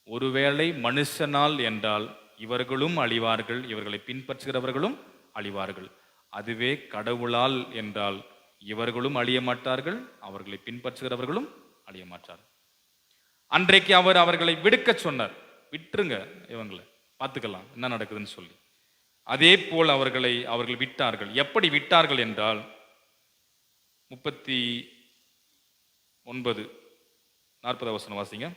ஒருவேளை மனுஷனால் என்றால் இவர்களும் அழிவார்கள், இவர்களை பின்பற்றுகிறவர்களும் அழிவார்கள். அதுவே கடவுளால் என்றால் இவர்களும் அழிய மாட்டார்கள், அவர்களை பின்பற்றுகிறவர்களும் அழிய மாட்டார்கள். அன்றைக்கு அவர் அவர்களை விடுக்க சொன்னார். விட்டுருங்க, இவங்களை பார்த்துக்கலாம் என்ன நடக்குதுன்னு சொல்லி. அதே போல் அவர்கள் விட்டார்கள். எப்படி விட்டார்கள் என்றால் 39:40 வசனம் வாசிங்க.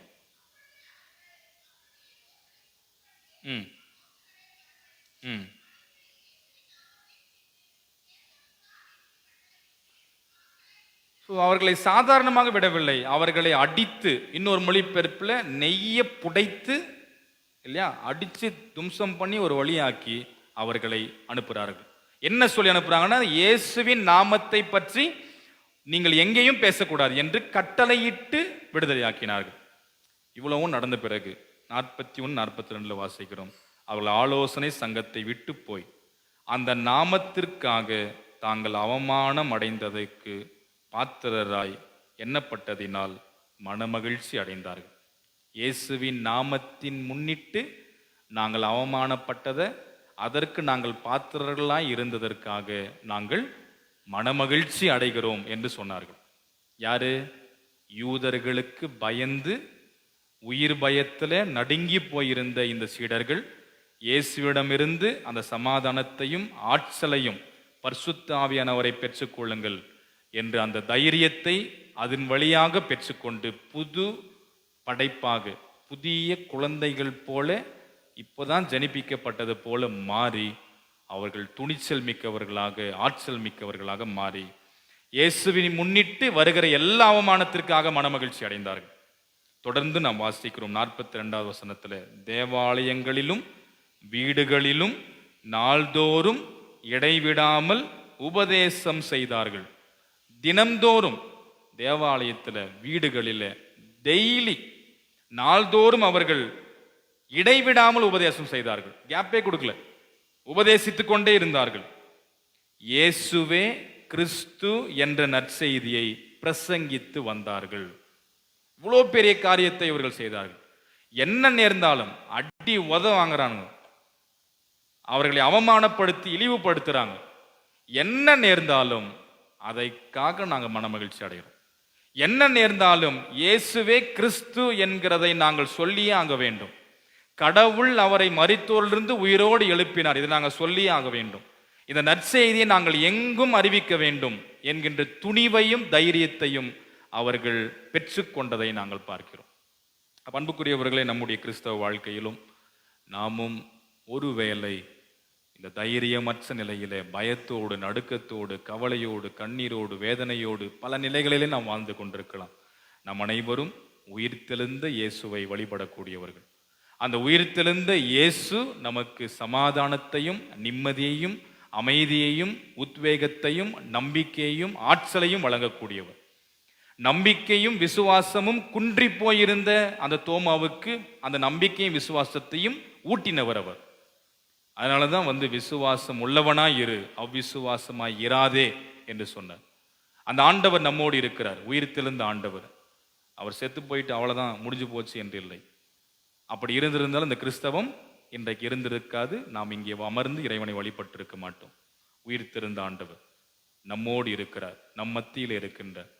அவர்களை சாதாரணமாக விடவில்லை, அவர்களை அடித்து, இன்னொரு மொழிபெயர்ப்பில் நெய்ய புடைத்து இல்லையா, அடிச்சு தும்சம் பண்ணி ஒரு வழியாக்கி அவர்களை அனுப்புகிறார்கள். என்ன சொல்லி அனுப்புறாங்கன்னா, இயேசுவின் நாமத்தை பற்றி நீங்கள் எங்கேயும் பேசக்கூடாது என்று கட்டளையிட்டு விடுதலையாக்கினார்கள். இவ்வளவும் நடந்த பிறகு 41-42 வாசிக்கிறோம். அவர்கள் ஆலோசனை சங்கத்தை விட்டு போய் அந்த நாமத்திற்காக தாங்கள் அவமானம் அடைந்ததற்கு பாத்திரராய் எண்ணப்பட்டதினால் மனமகிழ்ச்சி அடைந்தார்கள். இயேசுவின் நாமத்தின் முன்னிட்டு நாங்கள் அவமானப்பட்டதை, அதற்கு நாங்கள் பாத்திரர்களாய் இருந்ததற்காக நாங்கள் மனமகிழ்ச்சி அடைகிறோம் என்று சொன்னார்கள். யாரு? யூதர்களுக்கு பயந்து உயிர் பயத்தில் நடுங்கி போயிருந்த இந்த சீடர்கள் இயேசுவிடமிருந்து அந்த சமாதானத்தையும் ஆற்றலையும் பரிசுத்த ஆவியானவரை பெற்றுக்கொள்ளுங்கள் என்று அந்த தைரியத்தை அதன் வழியாக பெற்றுக்கொண்டு புது படைப்பாக, புதிய குழந்தைகள் போல, இப்போதான் ஜனிப்பிக்கப்பட்டது போல மாறி அவர்கள் துணிச்சல் மிக்கவர்களாக, ஆற்றல் மிக்கவர்களாக மாறி இயேசுவினை முன்னிட்டு வருகிற எல்லா அவமானத்திற்காக மனமகிழ்ச்சி அடைந்தார்கள். தொடர்ந்து நாம் வாசிக்கிறோம் 42வது வசனத்துல, தேவாலயங்களிலும் வீடுகளிலும் நாள்தோறும் இடைவிடாமல் உபதேசம் செய்தார்கள். தினம்தோறும் தேவாலயத்தில், வீடுகளில் டெய்லி நாள்தோறும் அவர்கள் இடைவிடாமல் உபதேசம் செய்தார்கள். கேப்பே கொடுக்கல, உபதேசித்துக் கொண்டே இருந்தார்கள். இயேசுவே கிறிஸ்து என்ற நற்செய்தியை பிரசங்கித்து வந்தார்கள். இவ்வளோ பெரிய காரியத்தை இவர்கள் செய்தார்கள். என்ன நேர்ந்தாலும் அடி உத வாங்குறாங்க, அவர்களை அவமானப்படுத்தி இழிவுபடுத்துறாங்க. என்ன நேர்ந்தாலும் அதைக்காக நாங்கள் மனமகிழ்ச்சி அடைகிறோம். என்ன நேர்ந்தாலும் இயேசுவே கிறிஸ்து என்கிறதை நாங்கள் சொல்லியே ஆக வேண்டும். கடவுள் அவரை மரித்தோரிலிருந்து உயிரோடு எழுப்பினார், இதை நாங்கள் சொல்லியே ஆக வேண்டும். இந்த நற்செய்தியை நாங்கள் எங்கும் அறிவிக்க வேண்டும் என்கின்ற துணிவையும் தைரியத்தையும் அவர்கள் பெற்றுக்கொண்டதை நாங்கள் பார்க்கிறோம். அன்புக்குரியவர்களே, நம்முடைய கிறிஸ்தவ வாழ்க்கையிலும் நாமும் ஒருவேளை இந்த தைரியமற்ற நிலையிலே பயத்தோடு, நடுக்கத்தோடு, கவலையோடு, கண்ணீரோடு, வேதனையோடு பல நிலைகளிலே நாம் வாழ்ந்து கொண்டிருக்கலாம். நம் அனைவரும் உயிர்த்தெழுந்த இயேசுவை வழிபடக்கூடியவர்கள். அந்த உயிர்த்தெழுந்த இயேசு நமக்கு சமாதானத்தையும் நிம்மதியையும் அமைதியையும் உத்வேகத்தையும் நம்பிக்கையையும் ஆற்றலையும் வழங்கக்கூடியவர். நம்பிக்கையும் விசுவாசமும் குன்றி போயிருந்த அந்த தோமாவுக்கு அந்த நம்பிக்கையும் விசுவாசத்தையும் ஊட்டினவர் அவர். அதனாலதான் விசுவாசம் உள்ளவனாய் இரு, அவ்விசுவாசமாய் இராதே என்று சொன்னார். அந்த ஆண்டவர் நம்மோடு இருக்கிறார், உயிர்த்தெழுந்த ஆண்டவர். அவர் செத்து போயிட்டு அவ்வளவுதான் முடிஞ்சு போச்சு என்று இல்லை. அப்படி இருந்திருந்தாலும் இந்த கிறிஸ்தவம் இன்றைக்கு இருந்திருக்காது. நாம் இங்கே அமர்ந்து இறைவனை வழிபட்டிருக்க மாட்டோம். உயிர்த்தெழுந்த ஆண்டவர் நம்மோடு இருக்கிறார், நம் மத்தியில் இருக்கின்றார்.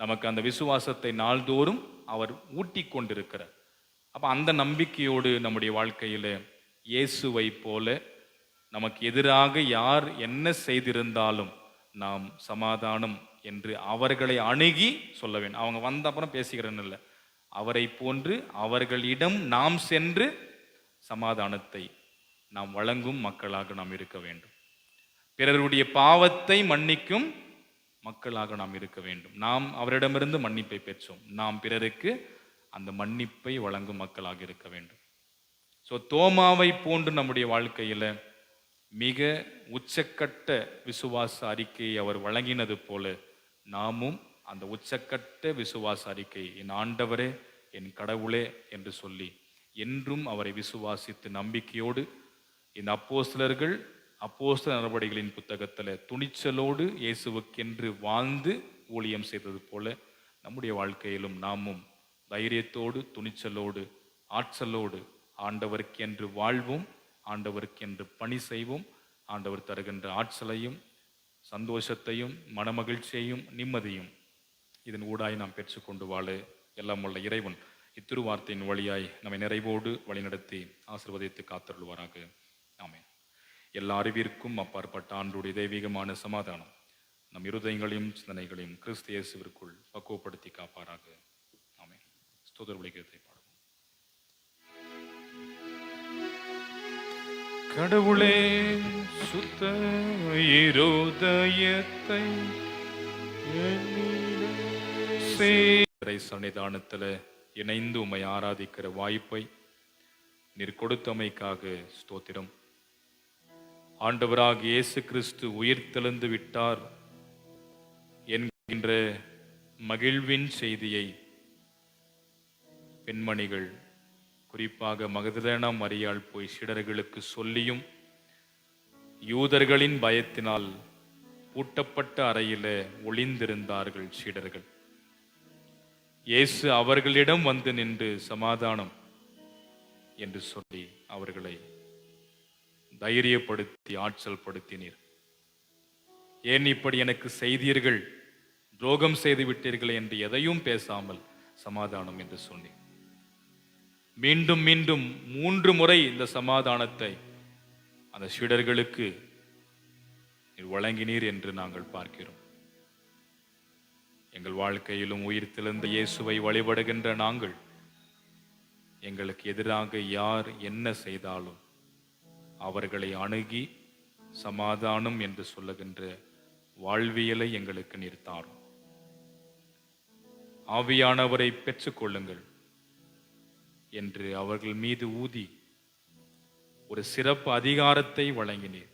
நமக்கு அந்த விசுவாசத்தை நாள்தோறும் அவர் ஊட்டி கொண்டிருக்கிறார். அப்ப அந்த நம்பிக்கையோடு நம்முடைய வாழ்க்கையில இயேசுவை போல நமக்கு எதிராக யார் என்ன செய்திருந்தாலும் நாம் சமாதானம் என்று அவர்களை அணுகி சொல்ல வேண்டும். அவங்க வந்த அப்புறம் பேசிக்கிறேன்னு இல்லை, அவரை போன்று அவர்களிடம் நாம் சென்று சமாதானத்தை நாம் வழங்கும் மக்களாக நாம் இருக்க வேண்டும். பிறருடைய பாவத்தை மன்னிக்கும் மக்களாக நாம் இருக்க வேண்டும். நாம் அவரிடமிருந்து மன்னிப்பை பெற்றோம், நாம் பிறருக்கு அந்த மன்னிப்பை வழங்கும் மக்களாக இருக்க வேண்டும். தோமாவை போன்று நம்முடைய வாழ்க்கையில மிக உச்சக்கட்ட விசுவாச அறிக்கையை அவர் வழங்கினது போல நாமும் அந்த உச்சக்கட்ட விசுவாச அறிக்கை, என் ஆண்டவரே என் கடவுளே என்று சொல்லி என்றும் அவரை விசுவாசித்து நம்பிக்கையோடு இந்த அப்போஸ்தலர்கள் அப்போஸ்தல நடவடிக்கைகளின் புத்தகத்தில் துணிச்சலோடு இயேசுவுக்கென்று வாழ்ந்து ஊழியம் செய்தது போல நம்முடைய வாழ்க்கையிலும் நாமும் தைரியத்தோடு துணிச்சலோடு ஆற்றலோடு ஆண்டவருக்கென்று வாழ்வோம், ஆண்டவருக்கென்று பணி செய்வோம். ஆண்டவர் தருகின்ற ஆற்றலையும் சந்தோஷத்தையும் மனமகிழ்ச்சியையும் நிம்மதியும் இதன் ஊடாய் நாம் பெற்றுக்கொண்டு வாழ எல்லாம் உள்ள இறைவன் இத்திருவார்த்தையின் வழியாய் நம்மை நிறைவோடு வழிநடத்தி ஆசீர்வதித்து காத்தருள்வாராக. ஆமென். எல்லா அறிவிற்கும் அப்பாற்பட்ட ஆண்டுடைய தெய்வீகமான சமாதானம் நம் இருதயங்களையும் சிந்தனைகளையும் கிறிஸ்து இயேசுவிற்குள் பக்குவப்படுத்தி காப்பாராக. ஆமென். ஸ்தோத்திர விளிகத்தை பாடுவோம். கடவுளே சுத்த இருதயத்தை சன்னிதானத்துல இணைந்து உம்மை ஆராதிக்கிற வாய்ப்பை நீர் கொடுத்தமைக்காக ஸ்தோத்திரம். ஆண்டவராக இயேசு கிறிஸ்து உயிர்த்தெழுந்து விட்டார் என்கின்ற மகிழ்வின் செய்தியை பெண்மணிகள் குறிப்பாக மகதலேனா மரியாள் போய் சீடர்களுக்கு சொல்லியும் யூதர்களின் பயத்தினால் பூட்டப்பட்ட அறையில ஒளிந்திருந்தார்கள் சீடர்கள். இயேசு அவர்களிடம் வந்து நின்று சமாதானம் என்று சொல்லி அவர்களை தைரியப்படுத்தி ஆற்றல் படுத்தினீர். ஏன் இப்படி எனக்கு செய்தீர்கள், துரோகம் செய்து விட்டீர்கள் என்று எதையும் பேசாமல் சமாதானம் என்று சொன்னீர். மீண்டும் மீண்டும் 3 முறை இந்த சமாதானத்தை அந்த சீடர்களுக்கு வழங்கினீர் என்று நாங்கள் பார்க்கிறோம். எங்கள் வாழ்க்கையிலும் உயிர்த்தெழுந்த இயேசுவை வழிபடுகின்ற நாங்கள் எங்களுக்கு எதிராக யார் என்ன செய்தாலும் அவர்களை அணுகி சமாதானம் என்று சொல்லுகின்ற வாழ்வியலை எங்களுக்கு நீர் தாரும். ஆவியானவரை பெற்றுக்கொள்ளுங்கள் என்று அவர்கள் மீது ஊதி ஒரு சிறப்பு அதிகாரத்தை வழங்கினீர்.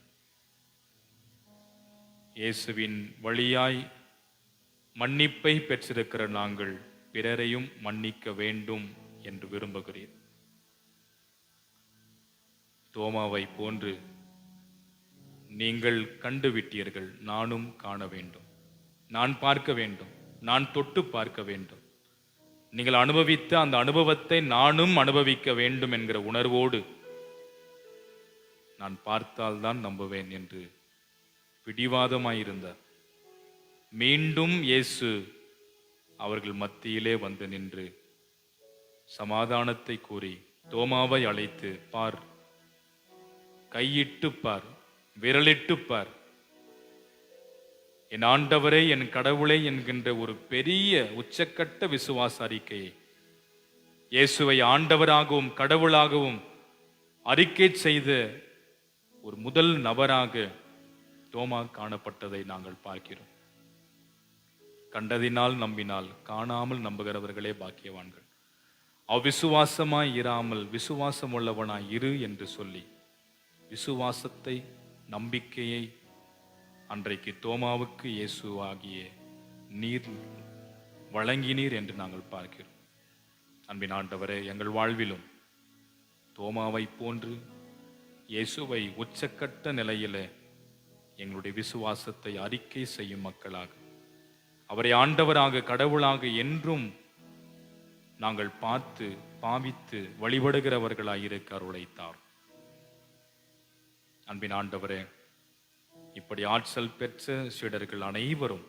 இயேசுவின் வழியாய் மன்னிப்பை பெற்றிருக்கிற நாங்கள் பிறரையும் மன்னிக்க வேண்டும் என்று விரும்புகிறீர். தோமாவை போன்று நீங்கள் கண்டுவிட்டீர்கள், நானும் காண வேண்டும், நான் பார்க்க வேண்டும், நான் தொட்டு பார்க்க வேண்டும், நீங்கள் அனுபவித்த அந்த அனுபவத்தை நானும் அனுபவிக்க வேண்டும் என்கிற உணர்வோடு நான் பார்த்தால்தான் நம்புவேன் என்று பிடிவாதமாயிருந்தார். மீண்டும் இயேசு அவர்கள் மத்தியிலே வந்து நின்று சமாதானத்தை கூறி தோமாவை அழைத்து, பார், கையிட்டு பார், விரலிட்டு பார், என் ஆண்டவரே என் கடவுளே என்கின்ற ஒரு பெரிய உச்சக்கட்ட விசுவாச அறிக்கையை, இயேசுவை ஆண்டவராகவும் கடவுளாகவும் அறிக்கை செய்த ஒரு முதல் நபராக தோமா காணப்பட்டதை நாங்கள் பார்க்கிறோம். கண்டதினால் நம்பினால் காணாமல் நம்புகிறவர்களே பாக்கியவான்கள். அவ்விசுவாசமாய் இராமல் விசுவாசம் உள்ளவனாய் இரு என்று சொல்லி விசுவாசத்தை, நம்பிக்கையை அன்றைக்கு தோமாவுக்கு இயேசு ஆகிய நீர் வழங்கினீர் என்று நாங்கள் பார்க்கிறோம். அன்பின் ஆண்டவரே, எங்கள் வாழ்விலும் தோமாவை போன்று இயேசுவை உச்சக்கட்ட நிலையில எங்களுடைய விசுவாசத்தை அறிக்கை செய்யும் மக்களாக, அவரை ஆண்டவராக கடவுளாக என்றும் நாங்கள் பார்த்து பாவித்து வழிபடுகிறவர்களாயிருக்க அருளைத்தார். அன்பின் ஆண்டவரே, இப்படி ஆற்றல் பெற்ற சீடர்கள் அனைவரும்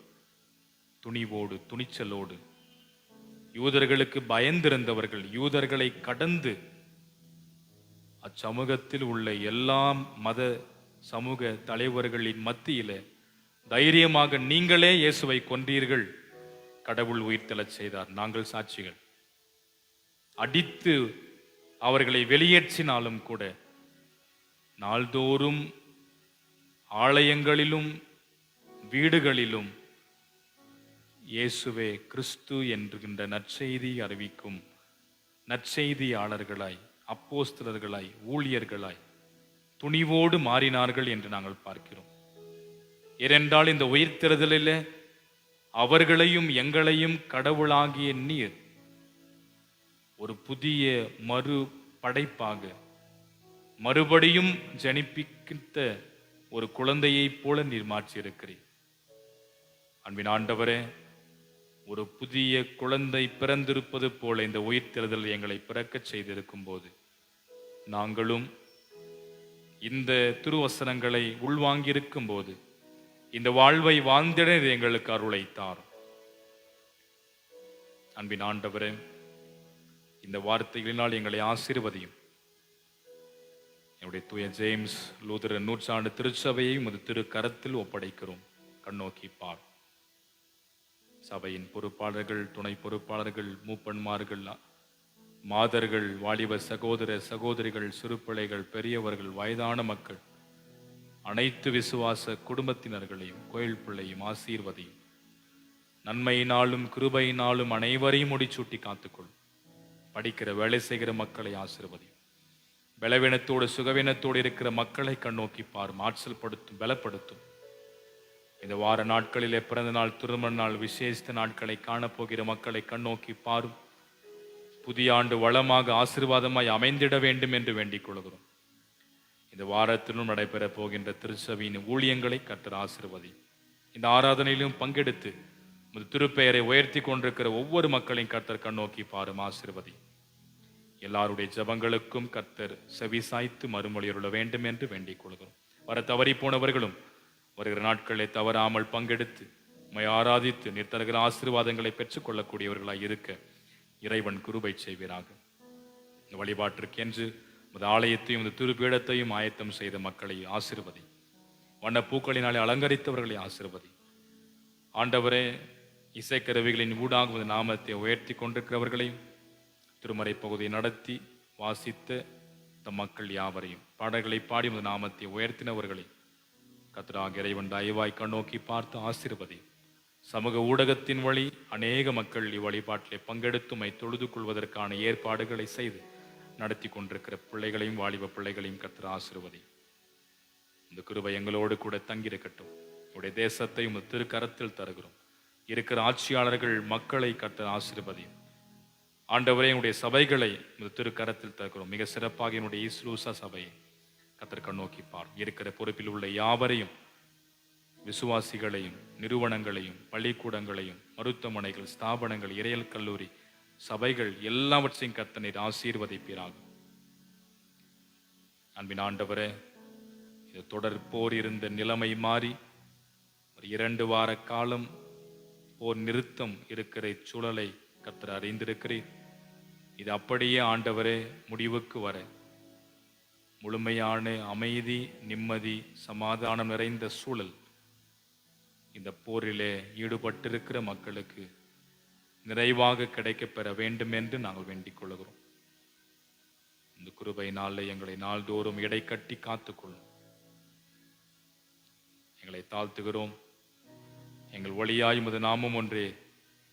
துணிவோடு துணிச்சலோடு யூதர்களுக்கு பயந்திருந்தவர்கள் யூதர்களை கடந்து அச்சமூகத்தில் உள்ள எல்லா மத சமூக தலைவர்களின் மத்தியில தைரியமாக நீங்களே இயேசுவை கொன்றீர்கள், கடவுள் உயிர்த்தெழச் செய்தார், நாங்கள் சாட்சிகள், அடித்து அவர்களை வெளியேற்றினாலும் கூட நாள்தோறும் ஆலயங்களிலும் வீடுகளிலும் இயேசுவே கிறிஸ்து என்கின்ற நற்செய்தி அறிவிக்கும் நற்செய்தியாளர்களாய், அப்போஸ்தலர்களாய், ஊழியர்களாய் துணிவோடு மாறினார்கள் என்று நாங்கள் பார்க்கிறோம். ஏனென்றால் இந்த உயிர்த்தெழுதலில் அவர்களையும் எங்களையும் கடவுளாகிய நீர் ஒரு புதிய மறு படைப்பாக மறுபடியும் ஜனிப்பித்த ஒரு குழந்தையைப் போல நீர் மாற்றியிருக்கிறீர். அன்பின் ஆண்டவரே, ஒரு புதிய குழந்தை பிறந்திருப்பது போல இந்த உயிர்த்தெழுதல் எங்களை பிறக்கச் செய்திருக்கும் போது நாங்களும் இந்த திருவசனங்களை உள்வாங்கியிருக்கும் போது இந்த வாழ்வை வாழ்ந்திட எங்களுக்கு அருளை தாரும். அன்பின் ஆண்டவரே, இந்த வார்த்தைகளினால் எங்களை ஆசீர்வதியும். என்னுடைய தூய ஜேம்ஸ் லூதரன் நூற்றாண்டு திருச்சபையை உமது திரு கரத்தில் ஒப்படைக்கிறோம். கண்ணோக்கி பார். சபையின் பொறுப்பாளர்கள், துணை பொறுப்பாளர்கள், மூப்பன்மார்கள், மாதர்கள், வாலிப சகோதர சகோதரிகள், சிறுபிள்ளைகள், பெரியவர்கள், வயதான மக்கள், அனைத்து விசுவாச குடும்பத்தினர்களையும் கோயில் பிள்ளையும் ஆசீர்வதியும். நன்மையினாலும் கிருபையினாலும் அனைவரையும் முடிச்சூட்டி காத்துக்கொள். படிக்கிற வேலை செய்கிற மக்களை ஆசீர்வதியும். பலவீனத்தோடு சுகவீனத்தோடு இருக்கிற மக்களை கண்ணோக்கி பாரும். ஆற்றல் படுத்தும், பலப்படுத்தும். இந்த வார நாட்களிலே பிறந்த நாள், திருமண நாள், விசேஷ நாட்களை காணப்போகிற மக்களை கண்ணோக்கி பாரும். புதிய ஆண்டு வளமாக ஆசீர்வாதமாய் அமைந்திட வேண்டும் என்று வேண்டிக் கொள்கிறோம். இந்த வாரத்திலும் நடைபெற போகின்ற திருச்சபையின் ஊழியங்களை கர்த்தர் ஆசீர்வதி. இந்த ஆராதனையிலும் பங்கெடுத்து திருப்பெயரை உயர்த்தி கொண்டிருக்கிற ஒவ்வொரு மக்களையும் கர்த்தர் கண்ணோக்கி பாரும், ஆசீர்வதி. எல்லாருடைய ஜபங்களுக்கும் கர்த்தர் செவிசாய்த்து மறுமொழியுள்ள வேண்டும் என்று வேண்டிக் கொள்கிறோம். வர தவறி போனவர்களும் வருகிற நாட்களை தவறாமல் பங்கெடுத்து உம்மை ஆராதித்து நீர் தருகிற ஆசீர்வாதங்களை பெற்றுக்கொள்ளக்கூடியவர்களாய் இருக்க இறைவன் கிருபை செய்வீராக. இந்த வழிபாட்டிற்கென்று இந்த ஆலயத்தையும் இந்த திருப்பீடத்தையும் ஆயத்தம் செய்த மக்களை ஆசீர்வதி. வண்ண பூக்களினாலே அலங்கரித்தவர்களை ஆசீர்வதி. ஆண்டவரே, இசைக்கருவிகளின் ஊடாக நாமத்தை உயர்த்தி கொண்டிருக்கிறவர்களையும் திருமறை பகுதியை நடத்தி வாசித்த தம் மக்கள் யாவரையும் பாடல்களை பாடி நாமத்தை உயர்த்தினவர்களை கர்த்தராகிய இறைவன் தயவாய் கண்ணோக்கி பார்த்து ஆசீர்வதி. சமூக ஊடகத்தின் வழி அநேக மக்கள் இவ்வழிபாட்டிலே பங்கெடுத்துமை தொழுது கொள்வதற்கான ஏற்பாடுகளை செய்து நடத்தி கொண்டிருக்கிற பிள்ளைகளையும் வாலிப பிள்ளைகளையும் கர்த்தர் ஆசீர்வதி. இந்த கிருபை எங்களோடு கூட தங்கியிருக்கட்டும். உடைய தேசத்தை உமது திருக்கரத்தில் தருகிறோம். இருக்கிற ஆட்சியாளர்கள் மக்களை கர்த்தர் ஆசீர்வதி. ஆண்டவரே, என்னுடைய சபைகளை உமது திருக்கரத்தில் தருகிறோம். மிக சிறப்பாக என்னுடைய ஈஸ்ரூசா சபையை கர்த்தர் கண்ணோக்கி பார். இருக்கிற பொறுப்பில் உள்ள யாவரையும், விசுவாசிகளையும், நிறுவனங்களையும், பள்ளிக்கூடங்களையும், மருத்துவமனைகள், ஸ்தாபனங்கள், இறையல் கல்லூரி சபைகள் எல்லாவற்றையும் கர்த்தர் நீர் ஆசீர்வதிப்பீராக. அன்பின் ஆண்டவரே, இது தொடர் போர் இருந்த நிலைமை மாறி ஒரு 2 வார காலம் போர் நிறுத்தம் இருக்கிற சூழலை கர்த்தர் அறிந்திருக்கிறீர். இது அப்படியே ஆண்டவரே முடிவுக்கு வர முழுமையான அமைதி, நிம்மதி, சமாதானம் நிறைந்த சூழல் இந்த போரிலே ஈடுபட்டிருக்கிற மக்களுக்கு நிறைவாக கிடைக்கப் பெற வேண்டும் என்று நாங்கள் வேண்டிக் கொள்கிறோம். இந்த கிருபையினாலே எங்களை நாள்தோறும் இடை கட்டி காத்துக்கொள்ளும். எங்களை தாழ்த்துகிறோம். எங்கள் வழியாய் உமது நாமம் ஒன்றே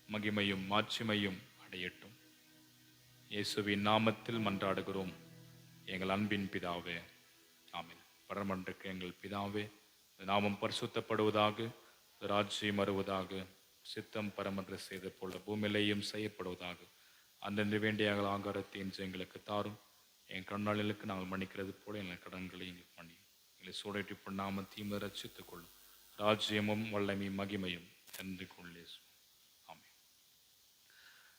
மகிமையும் மாட்சிமையும் அடையட்டும். இயேசுவின் நாமத்தில் மன்றாடுகிறோம் எங்கள் அன்பின் பிதாவே, ஆமென். பரமன்றுக்கு எங்கள் பிதாவே, நாமம் பரிசுத்தப்படுவதாக, ராஜ்யம் வருவதாக, சித்தம் பரமன்று செய்த போல பூமியிலேயும் செய்யப்படுவதாக. அந்தன்று வேண்டிய ஆகாரத்தை இன்று எங்களுக்கு தாரும். என் கடனாளிகளுக்கு நாங்கள் மன்னிக்கிறது போல எங்கள் கடன்களை எங்களுக்கு மன்னி. எங்களை சூழற்றி பண்ணாமல் தீமை ரட்சித்துக் கொள்ளும். ராஜ்யமும் வல்லமையும் மகிமையும் என்று கொள்ளே. ஆமென்.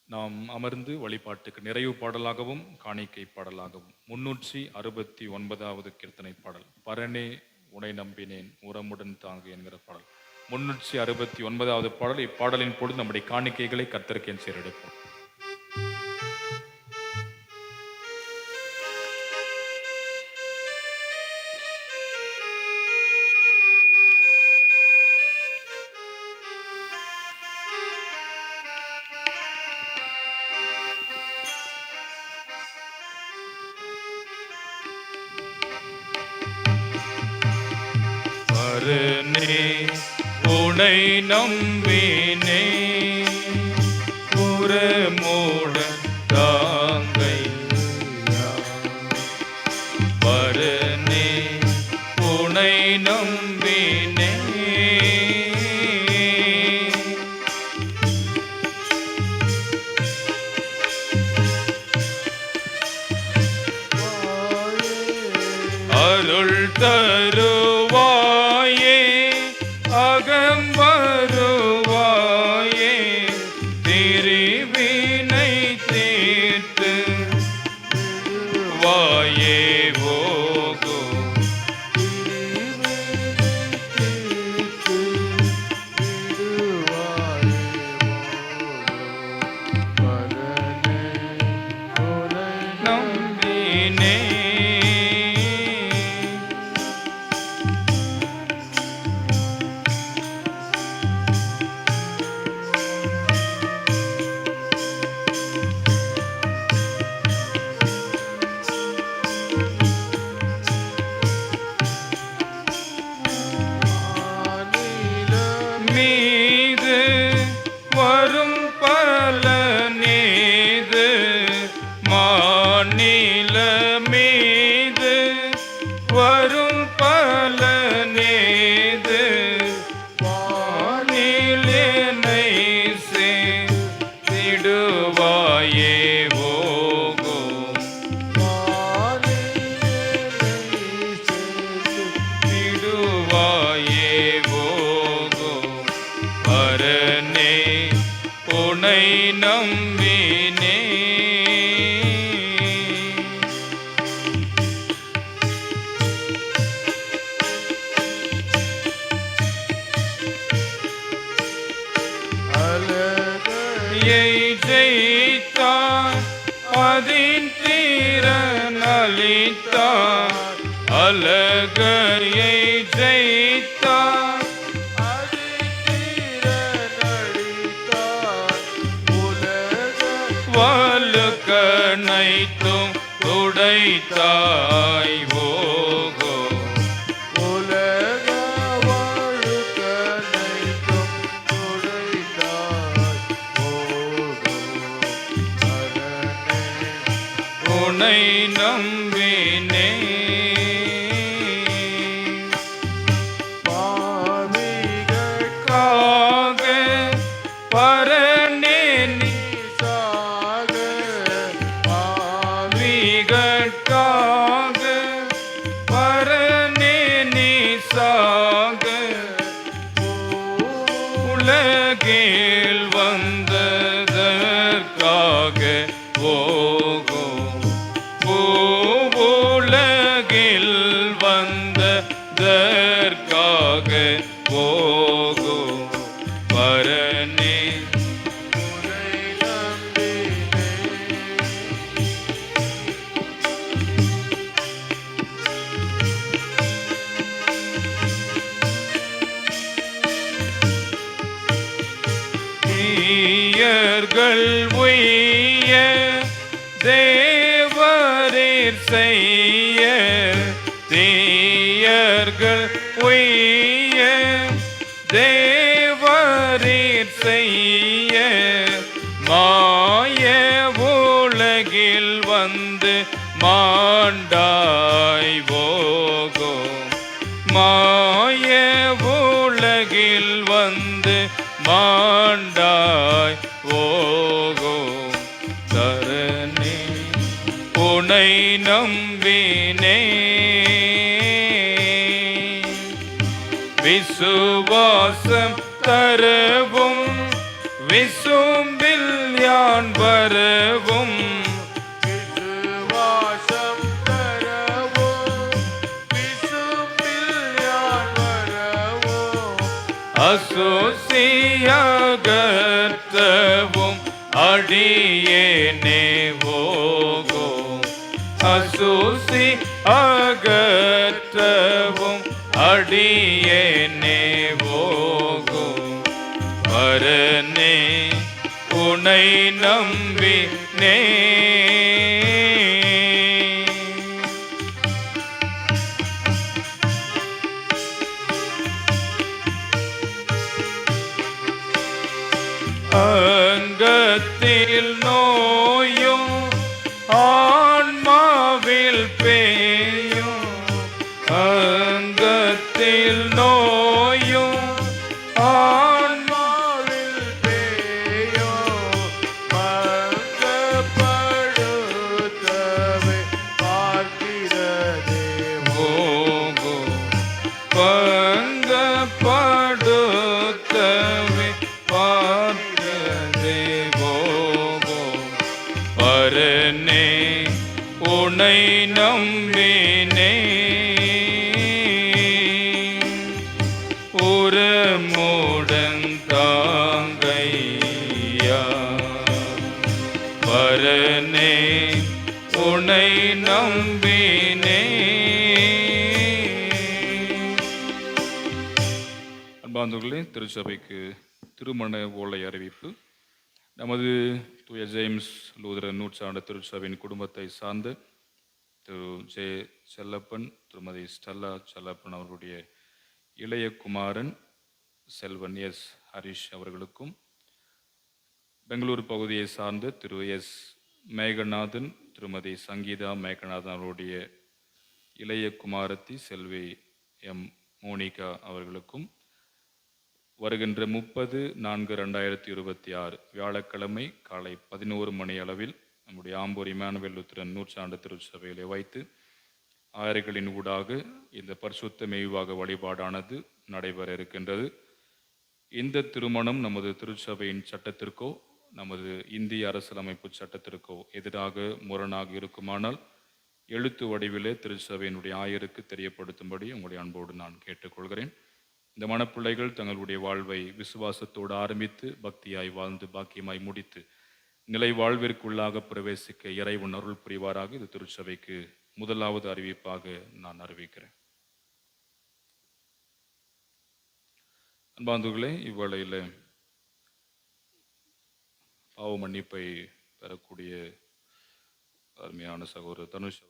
நாம் அமர்ந்து வழிபாட்டுக்கு நிறைவு பாடலாகவும் காணிக்கை பாடலாகவும் 369வது கீர்த்தனை பாடல், பரனே உனை நம்பினேன் உரமுடன் தாங்கு என்கிற பாடல். 369வது பாடல். இப்பாடலின் பொழுது நம்முடைய காணிக்கைகளை கர்த்தருக்கு சேரெடுப்போம். பரனே உனை நம்பினே உரமுடன் தாங்கையா. பரனே உனை நம்பினே அருள் தருவாயே அகம் வருவாயே திரிவினை தீர்த்து வாயே ஓகோ நம்பினே மீது வரும் பலனேது மாநில மீது வரும் பலனேது வானிலேனை சேர்த்திடுவாயே ஓகோ திடுவாயே ஓகோ பரனே உனை நம்பினே ஜெயித்தார் அதின் தீரன் அளித்தார் அழகையை ஜெயித்தார் வலுக்கனைத்தும் துடைத்தாய் ஓகோ உனை நம்பினே பாவிகளுக்காக பரனே பாவிகளுக்காக பரனே நீசாக உலகில் வந்ததற்காக ஓகோ உலகில் வந்ததற்காக ஓகோ பரனே தீயர்கள் உய்ய தேவரீர் செய்ய தீயர்கள் உய்ய தேவரீர் செய்ய மாய உலகில் வந்து மாண்டாய் போகோ மாய உலகில் வந்து மாண்டாய் ஓகோ தரணி உனை நம்பினே விசுவாசம் தரவும் விசும்பில் யான் வரவும் அசூசியகற்றவும் அடியேனே ஓகோ அசூசி அகற்றவும் அடியேனே ஓகோ பரனே உனை நம்பினே அங்கத்தில் நோயும் ஆன்மாவில் பேயும் அங்கத்தில் நோயும் ஆன்மாவில் பேயும் பங்கப்படுத்தவே பார்க்கிறதே ஓ உனை நம்பினே உரமுடன் தாங்கையா பரனே உனை நம்பினே. அன்பார்ந்தவர்களே, திருச்சபைக்கு திருமண ஓலை அறிவிப்பு. நமது தூய ஜேம்ஸ் லூதரன் நூற்றாண்டு திருச்சபையின் குடும்பத்தை சார்ந்த திரு ஜே செல்லப்பன், திருமதி ஸ்டெல்லா செல்லப்பன் அவர்களுடைய இளைய குமாரன் செல்வன் எஸ் ஹரிஷ் அவர்களுக்கும், பெங்களூரு பகுதியை சார்ந்த திரு எஸ் மேகநாதன், திருமதி சங்கீதா மேகநாதன் அவருடைய இளைய குமாரத்தி செல்வி எம் மோனிகா அவர்களுக்கும், வருகின்ற 30/4/2026 வியாழக்கிழமை காலை 11 மணி அளவில் நம்முடைய ஆம்பூர் இமானுவேல் லுத்திரன் நூற்றாண்டு திருச்சபையிலே வைத்து ஆயர்களின் ஊடாக இந்த பரிசுத்த மெய்வாக வழிபாடானது நடைபெற இருக்கின்றது. இந்த திருமணம் நமது திருச்சபையின் சட்டத்திற்கோ நமது இந்திய அரசியலமைப்பு சட்டத்திற்கோ எதிராக முரணாக இருக்குமானால் எழுத்து வடிவிலே திருச்சபையினுடைய ஆயருக்கு தெரியப்படுத்தும்படி உங்களுடைய அன்போடு நான் கேட்டுக்கொள்கிறேன். இந்த மணப்பிள்ளைகள் தங்களுடைய வாழ்வை விசுவாசத்தோடு ஆரம்பித்து பக்தியாய் வாழ்ந்து பாக்கியமாய் முடித்து நிலை வாழ்விற்குள்ளாக பிரவேசிக்க இறைவன் அருள் புரிவாராக. இது திருச்சபைக்கு முதலாவது அறிவிப்பாக நான் அறிவிக்கிறேன். அன்பார்ந்தவர்களே, இவ்வேளையில் பாவ மன்னிப்பை பெறக்கூடிய அருமையான சகோதரர் தனுஷ்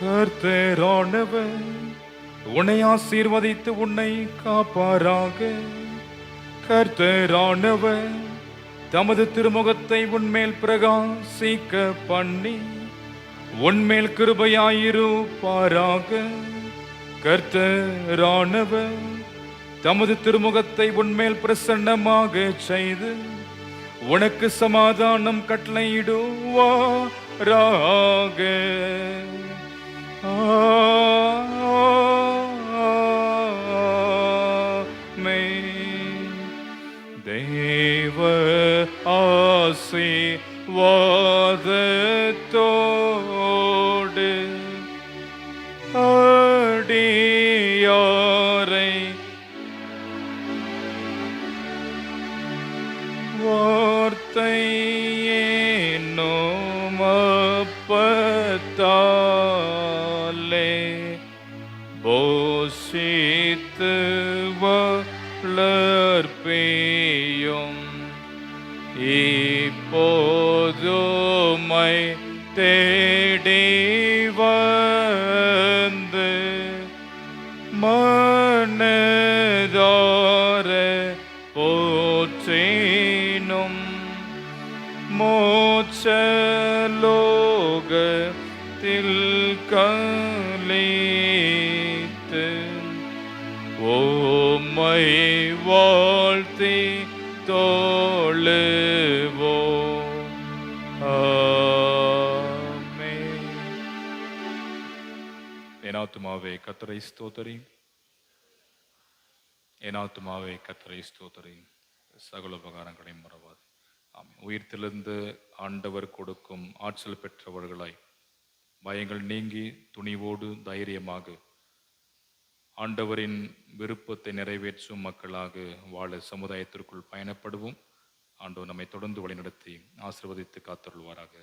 கர்த்தரானவர் உன்னை ஆசீர்வதித்து உன்னை காப்பாராக. கர்த்தரானவர் தமது திருமுகத்தை உன்மேல் பிரகாசிக்க பண்ணி உன்மேல் கிருபையாயிருப்பாராக. கர்த்தரானவர் தமது திருமுகத்தை உன்மேல் பிரசன்னமாக செய்து உனக்கு சமாதானம் கட்டளையிடுவாராக. ஆமென். தேவ ஆசீர்வாதத்தோடு அடியாரை வார்த்தை என்னும் அப்பத்தாலே போஷித்து வளர்ப்பேயும் இப்போதுமை தேடி வந்து மனதார போற்றினும் மோட்சலோகத்தில் கலித்து உம்மை வாழ்த்தி தொழுவோ. ஆமென். என் ஆத்துமாவே கர்த்தரை ஸ்தோத்திரி, என் ஆத்துமாவே கர்த்தரை ஸ்தோத்திரி, சகல உபகாரங்களையும் மறவாது. ஆமென். உயிர்த்தெழுந்து ஆண்டவர் கொடுக்கும் ஆற்றல் பெற்றவர்களாய் பயங்கள் நீங்கி துணிவோடு தைரியமாக ஆண்டவரின் விருப்பத்தை நிறைவேற்றும் மக்களாக வாழ சமுதாயத்திற்குள் பயணப்படுவோம். ஆண்டவர் நம்மை தொடர்ந்து வழிநடத்தி ஆசீர்வதித்து காத்தருள்வாராக.